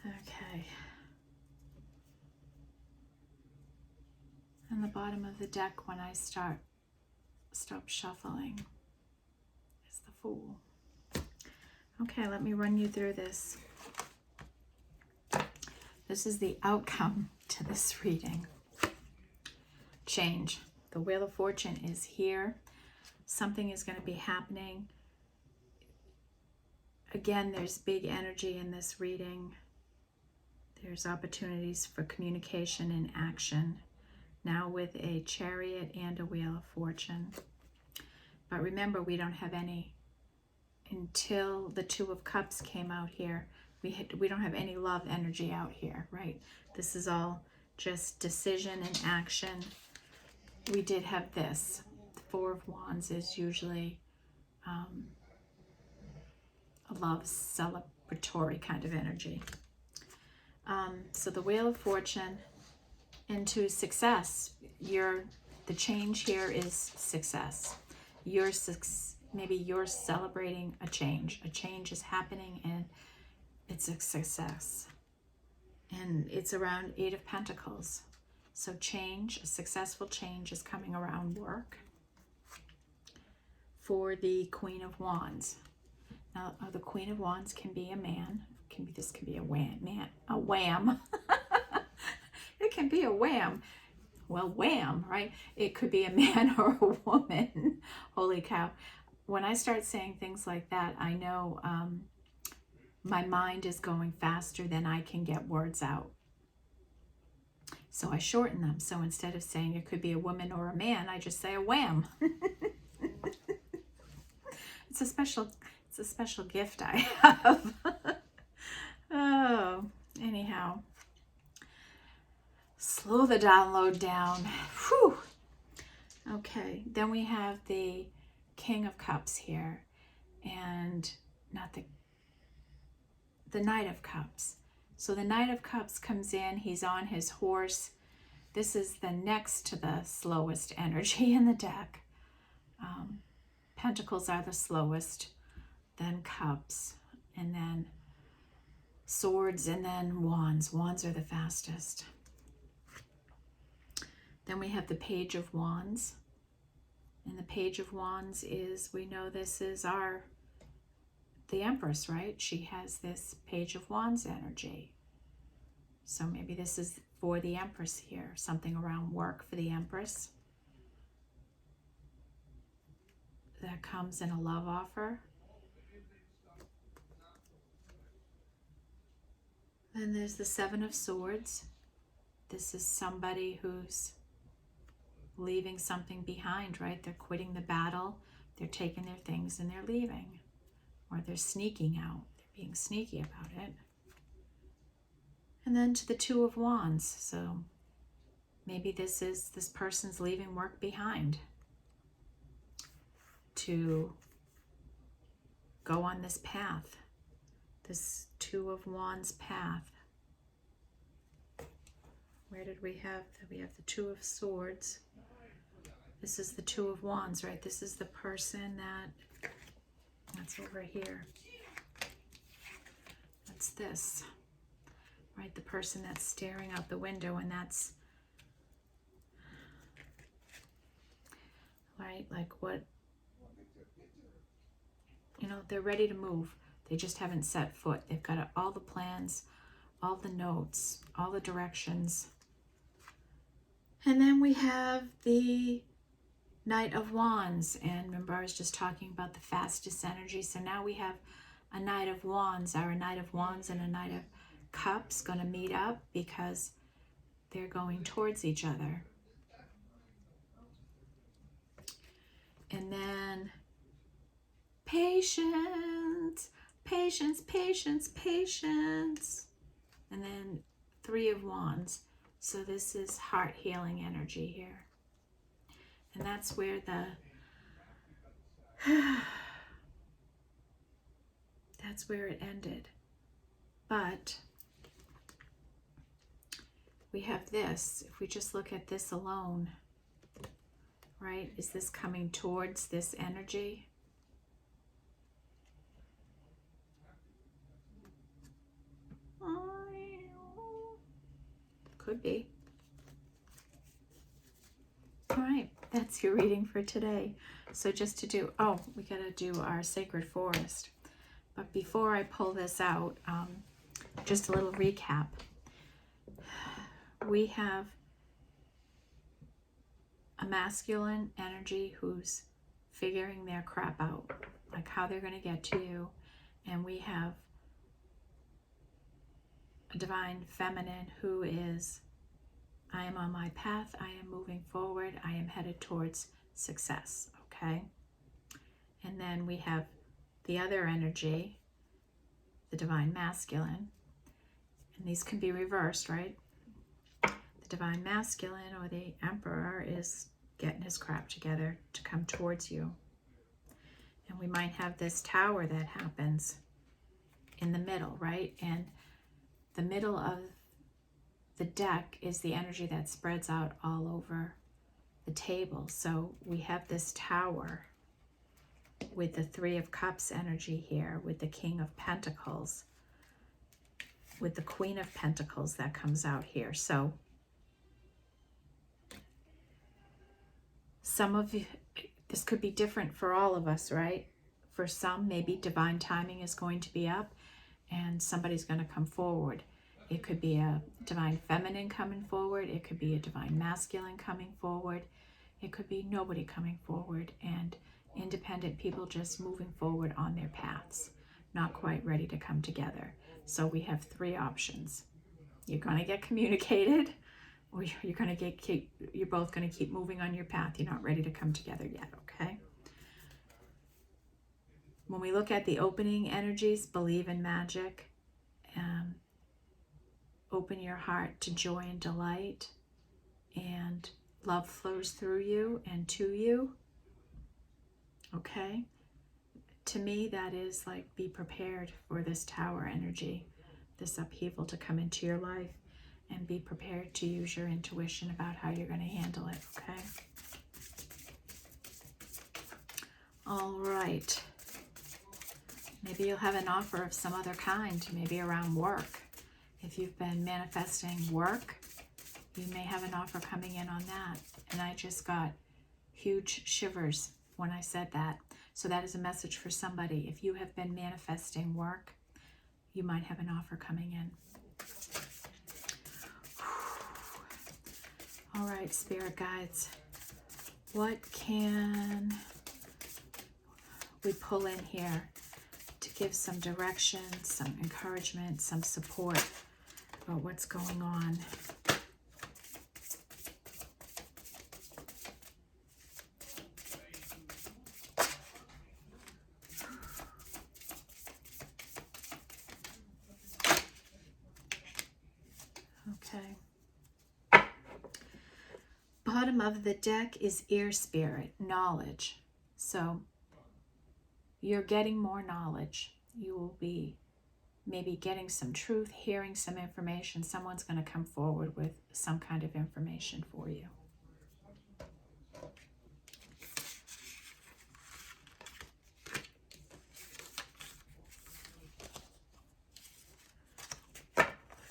Okay. And the bottom of the deck when I stop shuffling is the Fool. Okay, let me run you through this. This is the outcome to this reading. Change. The Wheel of Fortune is here. Something is going to be happening. Again, there's big energy in this reading. There's opportunities for communication and action. Now with a Chariot and a Wheel of Fortune. But remember, we don't have any. Until the Two of Cups came out here, we don't have any love energy out here, right? This is all just decision and action. We did have this. The Four of Wands is usually a love celebratory kind of energy. So the Wheel of Fortune into success. The change here is success. Maybe you're celebrating a change. A change is happening and it's a success. And it's around Eight of Pentacles. So change, a successful change is coming around work. For the Queen of Wands. Now, the Queen of Wands can be a man. This can be a wham. It can be a wham. Well, wham, right? It could be a man or a woman. Holy cow. When I start saying things like that, I know my mind is going faster than I can get words out. So I shorten them. So instead of saying it could be a woman or a man, I just say a wham. It's a special gift I have. Oh, anyhow. Slow the download down. Whew. Okay, then we have the King of Cups here, and not the Knight of Cups. So the Knight of Cups comes in, he's on his horse. This is the next to the slowest energy in the deck. Pentacles are the slowest, then Cups, and then Swords, and then Wands. Wands are the fastest. Then we have the Page of Wands. And the Page of Wands is, we know this is the Empress, right? She has this Page of Wands energy. So maybe this is for the Empress here. Something around work for the Empress. That comes in a love offer. Then there's the Seven of Swords. This is somebody who's leaving something behind, right? They're quitting the battle. They're taking their things and they're leaving. Or they're sneaking out. They're being sneaky about it. And then to the Two of Wands. So maybe this person's leaving work behind to go on this path. This Two of Wands path. Where did we have? We have the Two of Swords. This is the Two of Wands, right? This is the person that's over here. That's this, right? The person that's staring out the window, and that's, right? Like what, they're ready to move. They just haven't set foot. They've got all the plans, all the notes, all the directions. And then we have the Knight of Wands. And remember, I was just talking about the fastest energy. So now we have a Knight of Wands. Our Knight of Wands and a Knight of Cups going to meet up because they're going towards each other. And then patience, patience, patience, patience. And then Three of Wands. So this is heart healing energy here. And that's where that's where it ended. But we have this. If we just look at this alone, right? Is this coming towards this energy? Could be. All right, that's your reading for today. So just to do, we got to do our sacred forest. But before I pull this out, just a little recap. We have a masculine energy who's figuring their crap out, like how they're going to get to you. And we have a divine feminine who is, I am on my path, I am moving forward, I am headed towards success, okay? And then we have the other energy, the divine masculine, and these can be reversed, right? The divine masculine or the emperor is getting his crap together to come towards you. And we might have this tower that happens in the middle, right? And the middle of the deck is the energy that spreads out all over the table. So we have this tower with the Three of Cups energy here, with the King of Pentacles, with the Queen of Pentacles that comes out here. So some of you, this could be different for all of us, right? For some, maybe divine timing is going to be up and somebody's going to come forward. It could be a divine feminine coming forward. It could be a divine masculine coming forward. It could be nobody coming forward and independent people just moving forward on their paths, not quite ready to come together. So we have three options. You're going to get communicated, or you're both going to keep moving on your path. You're not ready to come together yet, okay? When we look at the opening energies, believe in magic, open your heart to joy and delight, and love flows through you and to you, okay? To me, that is like, be prepared for this tower energy, this upheaval to come into your life, and be prepared to use your intuition about how you're going to handle it, okay? All right. Maybe you'll have an offer of some other kind, maybe around work. If you've been manifesting work, you may have an offer coming in on that. And I just got huge shivers when I said that. So that is a message for somebody. If you have been manifesting work, you might have an offer coming in. All right, spirit guides, what can we pull in here to give some direction, some encouragement, some support about what's going on? Okay. Bottom of the deck is ear spirit, knowledge. So you're getting more knowledge. You will be maybe getting some truth, hearing some information. Someone's going to come forward with some kind of information for you.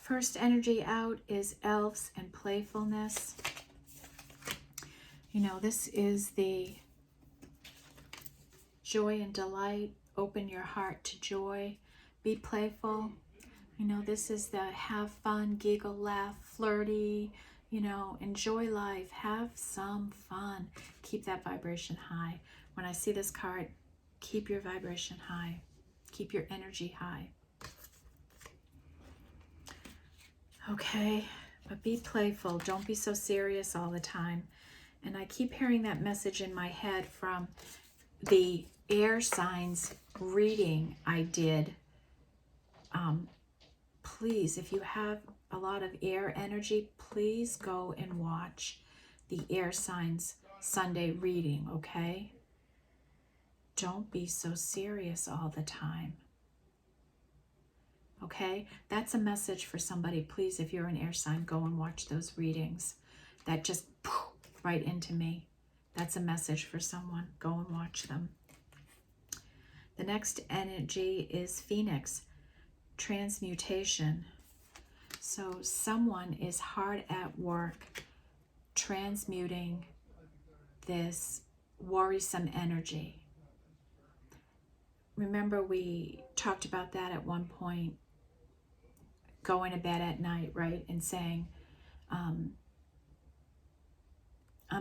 First energy out is elves and playfulness. You know, this is the joy and delight. Open your heart to joy. Be playful. You know, this is the have fun, giggle, laugh, flirty, You know, enjoy life, have some fun, keep that vibration high. When I see this card, keep your vibration high, keep your energy high. Okay, but be playful, don't be so serious all the time. And I keep hearing that message in my head from the air signs reading I did. Please, if you have a lot of air energy, please go and watch the air signs Sunday reading, okay? Don't be so serious all the time. Okay? That's a message for somebody. Please, if you're an air sign, go and watch those readings. That just right into me. That's a message for someone. Go and watch them. The next energy is Phoenix, transmutation. So someone is hard at work transmuting this worrisome energy. Remember, we talked about that at one point, going to bed at night, right? And saying, I'm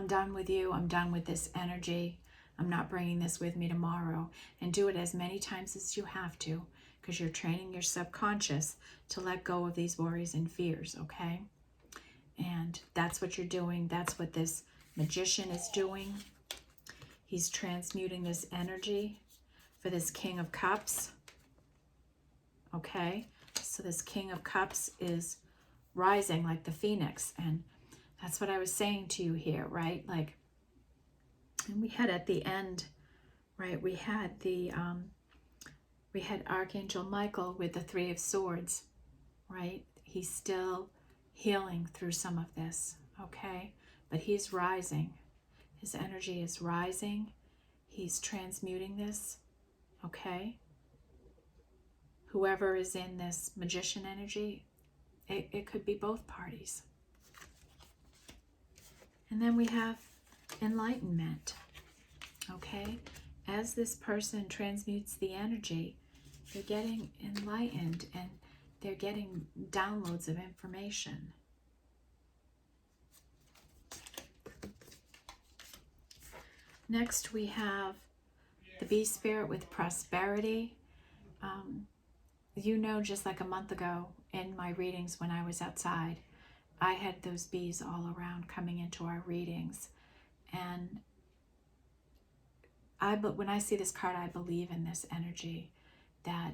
done with you. I'm done with this energy. I'm not bringing this with me tomorrow. And do it as many times as you have to, because you're training your subconscious to let go of these worries and fears, okay? And that's what you're doing. That's what this magician is doing. He's transmuting this energy for this King of Cups, okay? So this King of Cups is rising like the Phoenix, and that's what I was saying to you here, right? Like, and we had at the end, right? We had Archangel Michael with the Three of Swords, right? He's still healing through some of this, okay? But he's rising. His energy is rising. He's transmuting this, okay? Whoever is in this magician energy, it could be both parties. And then we have enlightenment, okay? As this person transmutes the energy, they're getting enlightened and they're getting downloads of information. Next, we have the bee spirit with prosperity. You know, just like a month ago in my readings when I was outside, I had those bees all around coming into our readings. And when I see this card, I believe in this energy that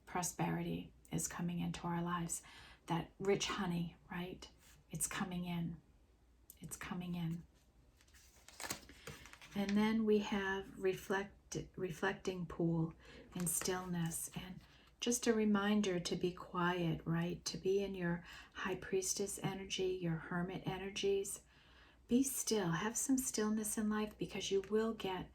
prosperity is coming into our lives. That rich honey, right? It's coming in. It's coming in. And then we have reflecting pool and stillness. And just a reminder to be quiet, right? To be in your high priestess energy, your hermit energies. Be still. Have some stillness in life, because you will get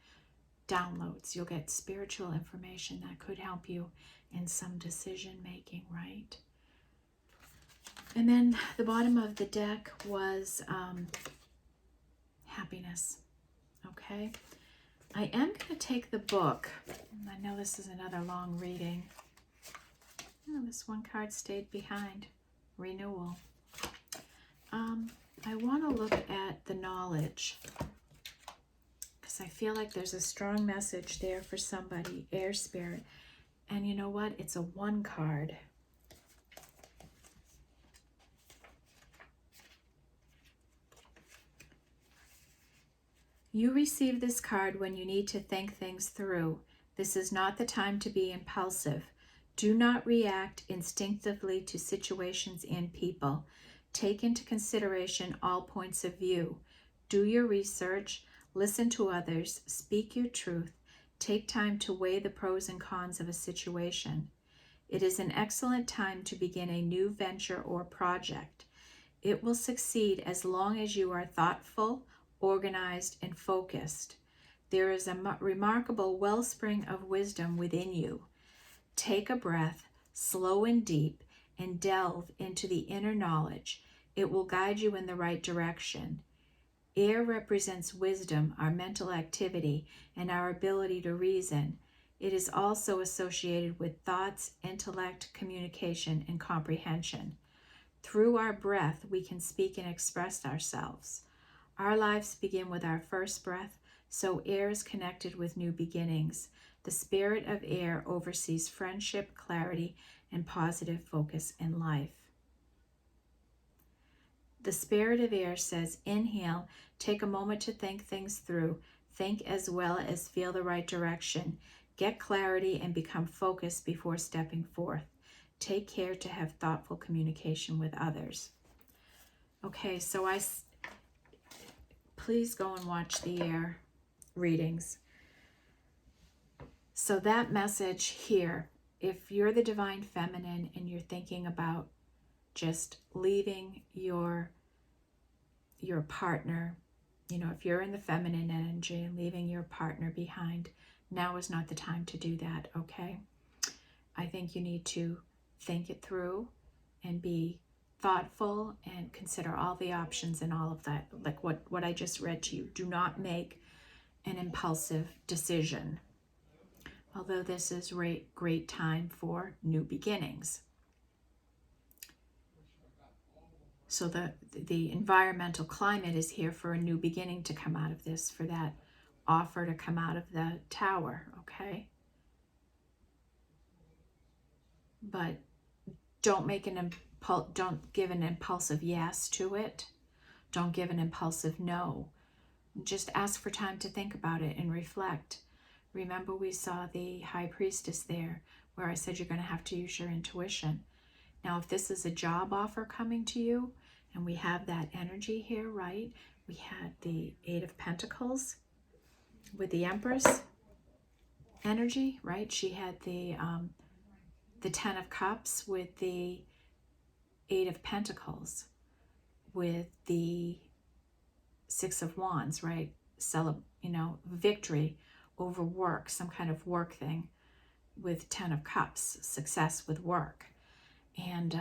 downloads. You'll get spiritual information that could help you in some decision making, right? And then the bottom of the deck was happiness. Okay, I am going to take the book. I know this is another long reading. Oh, this one card stayed behind. Renewal. I want to look at the knowledge, because I feel like there's a strong message there for somebody, air spirit. And you know what? It's a 1 card. You receive this card when you need to think things through. This is not the time to be impulsive. Do not react instinctively to situations and people. Take into consideration all points of view. Do your research, listen to others, speak your truth. Take time to weigh the pros and cons of a situation. It is an excellent time to begin a new venture or project. It will succeed as long as you are thoughtful, organized, and focused. There is a remarkable wellspring of wisdom within you. Take a breath, slow and deep, and delve into the inner knowledge. It will guide you in the right direction. Air represents wisdom, our mental activity, and our ability to reason. It is also associated with thoughts, intellect, communication, and comprehension. Through our breath, we can speak and express ourselves. Our lives begin with our first breath, so air is connected with new beginnings. The spirit of air oversees friendship, clarity, and positive focus in life. The spirit of air says, inhale, take a moment to think things through. Think as well as feel the right direction. Get clarity and become focused before stepping forth. Take care to have thoughtful communication with others. Okay, so please go and watch the air readings. So that message here, if you're the divine feminine and you're thinking about just leaving your partner, if you're in the feminine energy and leaving your partner behind, now is not the time to do that, okay? I think you need to think it through and be thoughtful and consider all the options and all of that, like what I just read to you. Do not make an impulsive decision. Although this is great time for new beginnings. So the environmental climate is here for a new beginning to come out of this, for that offer to come out of the tower, okay? But don't give an impulsive yes to it. Don't give an impulsive no. Just ask for time to think about it and reflect. Remember, we saw the high priestess there, where I said you're going to have to use your intuition. Now, if this is a job offer coming to you, and we have that energy here, right? We had the Eight of Pentacles with the Empress energy, right? She had the Ten of Cups with the Eight of Pentacles, with the Six of Wands, right? Victory over work, some kind of work thing, with Ten of Cups, success with work. And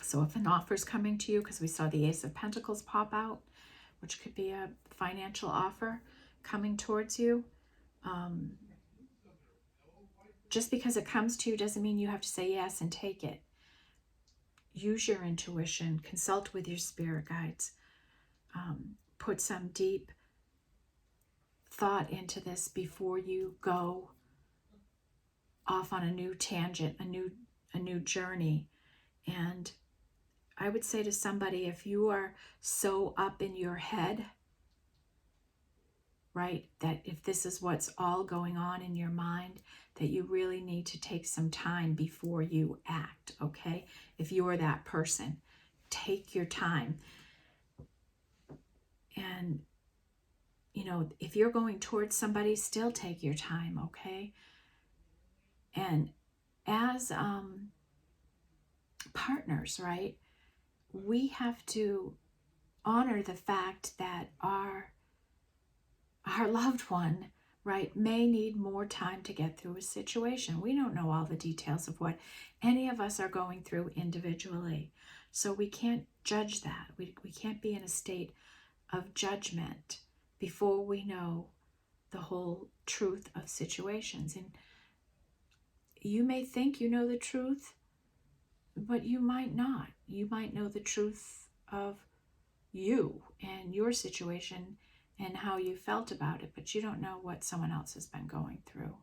so if an offer is coming to you, because we saw the Ace of Pentacles pop out, which could be a financial offer coming towards you, just because it comes to you doesn't mean you have to say yes and take it. Use your intuition, consult with your spirit guides, put some deep thought into this before you go off on a new tangent, a new journey. And I would say to somebody, if you are so up in your head, right, that if this is what's all going on in your mind, that you really need to take some time before you act, okay? If you're that person, take your time. And, if you're going towards somebody, still take your time, okay? And as partners, right, we have to honor the fact that our loved one, right, may need more time to get through a situation. We don't know all the details of what any of us are going through individually. So we can't judge that. We can't be in a state of judgment before we know the whole truth of situations. And you may think you know the truth, but you might not. You might know the truth of you and your situation and how you felt about it, but you don't know what someone else has been going through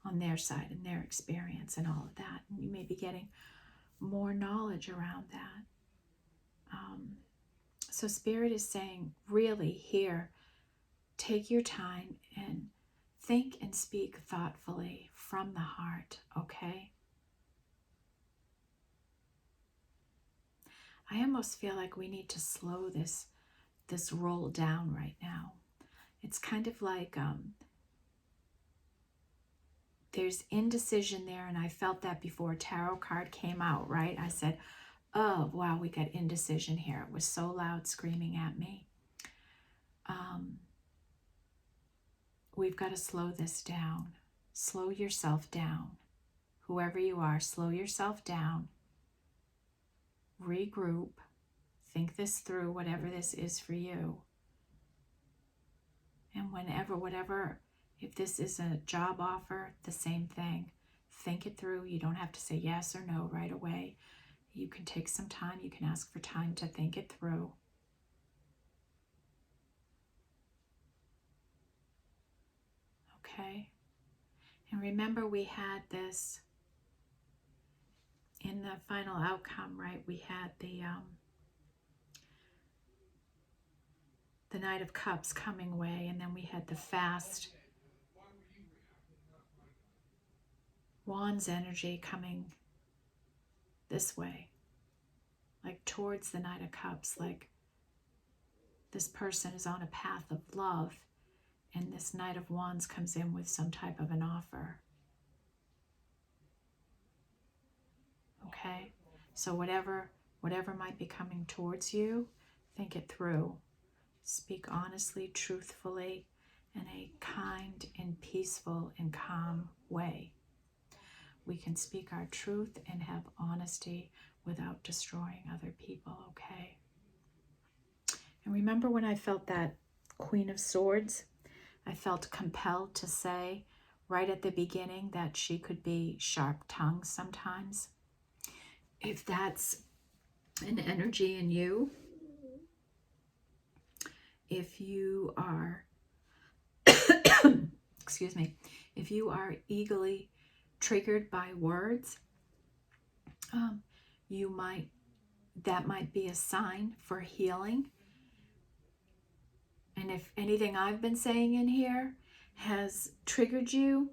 on their side and their experience and all of that. And you may be getting more knowledge around that. So Spirit is saying, really here, take your time and think and speak thoughtfully from the heart, okay? I almost feel like we need to slow this roll down right now. It's kind of like there's indecision there, and I felt that before a tarot card came out, right? I said, oh, wow, we got indecision here. It was so loud screaming at me. We've got to slow this down. Slow yourself down. Whoever you are, slow yourself down. Regroup. Think this through, whatever this is for you. And whatever, if this is a job offer, the same thing. Think it through. You don't have to say yes or no right away. You can take some time. You can ask for time to think it through. Okay? And remember, we had this in the final outcome, right? We had the Knight of Cups coming away, and then we had the fast Wands energy coming this way, like towards the Knight of Cups, like this person is on a path of love, and this Knight of Wands comes in with some type of an offer. Okay? So whatever might be coming towards you, think it through. Speak honestly, truthfully, in a kind and peaceful and calm way. We can speak our truth and have honesty without destroying other people, okay? And remember when I felt that Queen of Swords? I felt compelled to say right at the beginning that she could be sharp-tongued sometimes. If that's an energy in you, if you are, excuse me, if you are easily triggered by words, that might be a sign for healing. And if anything I've been saying in here has triggered you,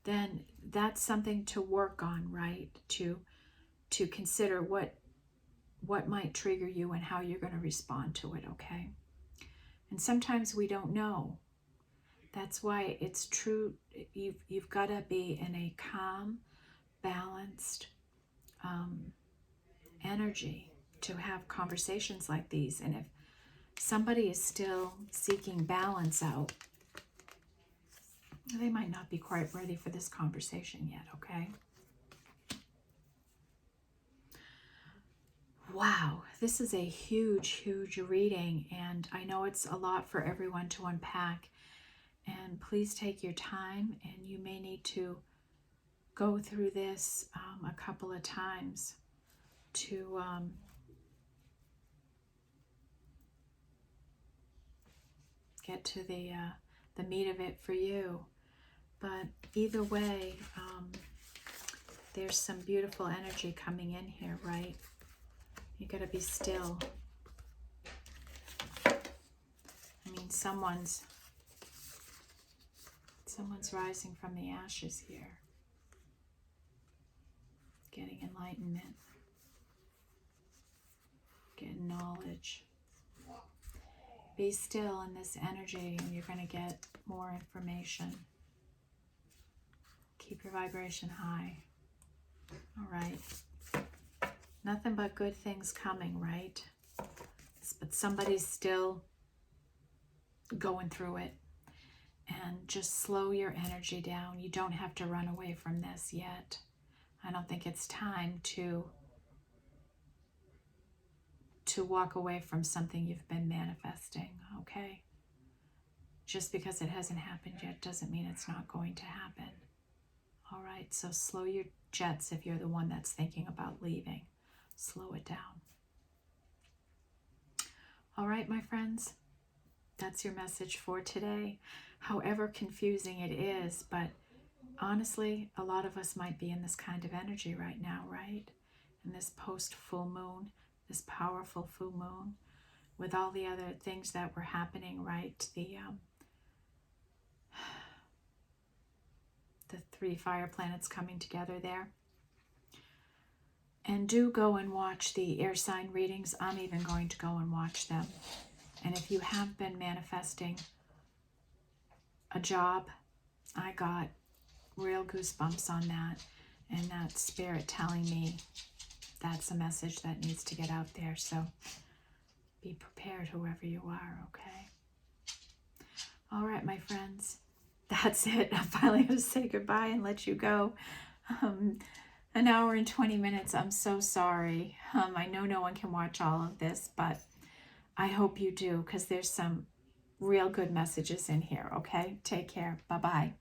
then that's something to work on, right? To consider what might trigger you and how you're going to respond to it, okay? And sometimes we don't know. That's why it's true. You've got to be in a calm, balanced energy to have conversations like these. And if somebody is still seeking balance out, they might not be quite ready for this conversation yet, okay? Wow, this is a huge, huge reading, and I know it's a lot for everyone to unpack. And please take your time, and you may need to go through this a couple of times to get to the meat of it for you. But either way, there's some beautiful energy coming in here, right? You gotta be still. I mean, someone's rising from the ashes here, getting enlightenment, getting knowledge. Be still in this energy and you're going to get more information. Keep your vibration high. All right. Nothing but good things coming, right? But somebody's still going through it. And just slow your energy down. You don't have to run away from this yet. I don't think it's time to walk away from something you've been manifesting, okay? Just because it hasn't happened yet doesn't mean it's not going to happen. All right, so slow your jets if you're the one that's thinking about leaving. Slow it down. All right, my friends, that's your message for today. However confusing it is, but honestly, a lot of us might be in this kind of energy right now, right? In this post-full moon, this powerful full moon, with all the other things that were happening, right? The 3 fire planets coming together there. And do go and watch the air sign readings. I'm even going to go and watch them. And if you have been manifesting a job, I got real goosebumps on that. And that spirit telling me that's a message that needs to get out there. So be prepared, whoever you are, okay? All right, my friends. That's it. I'm finally going to say goodbye and let you go. An hour and 20 minutes. I'm so sorry. I know no one can watch all of this, but I hope you do, because there's some real good messages in here, okay? Take care. Bye-bye.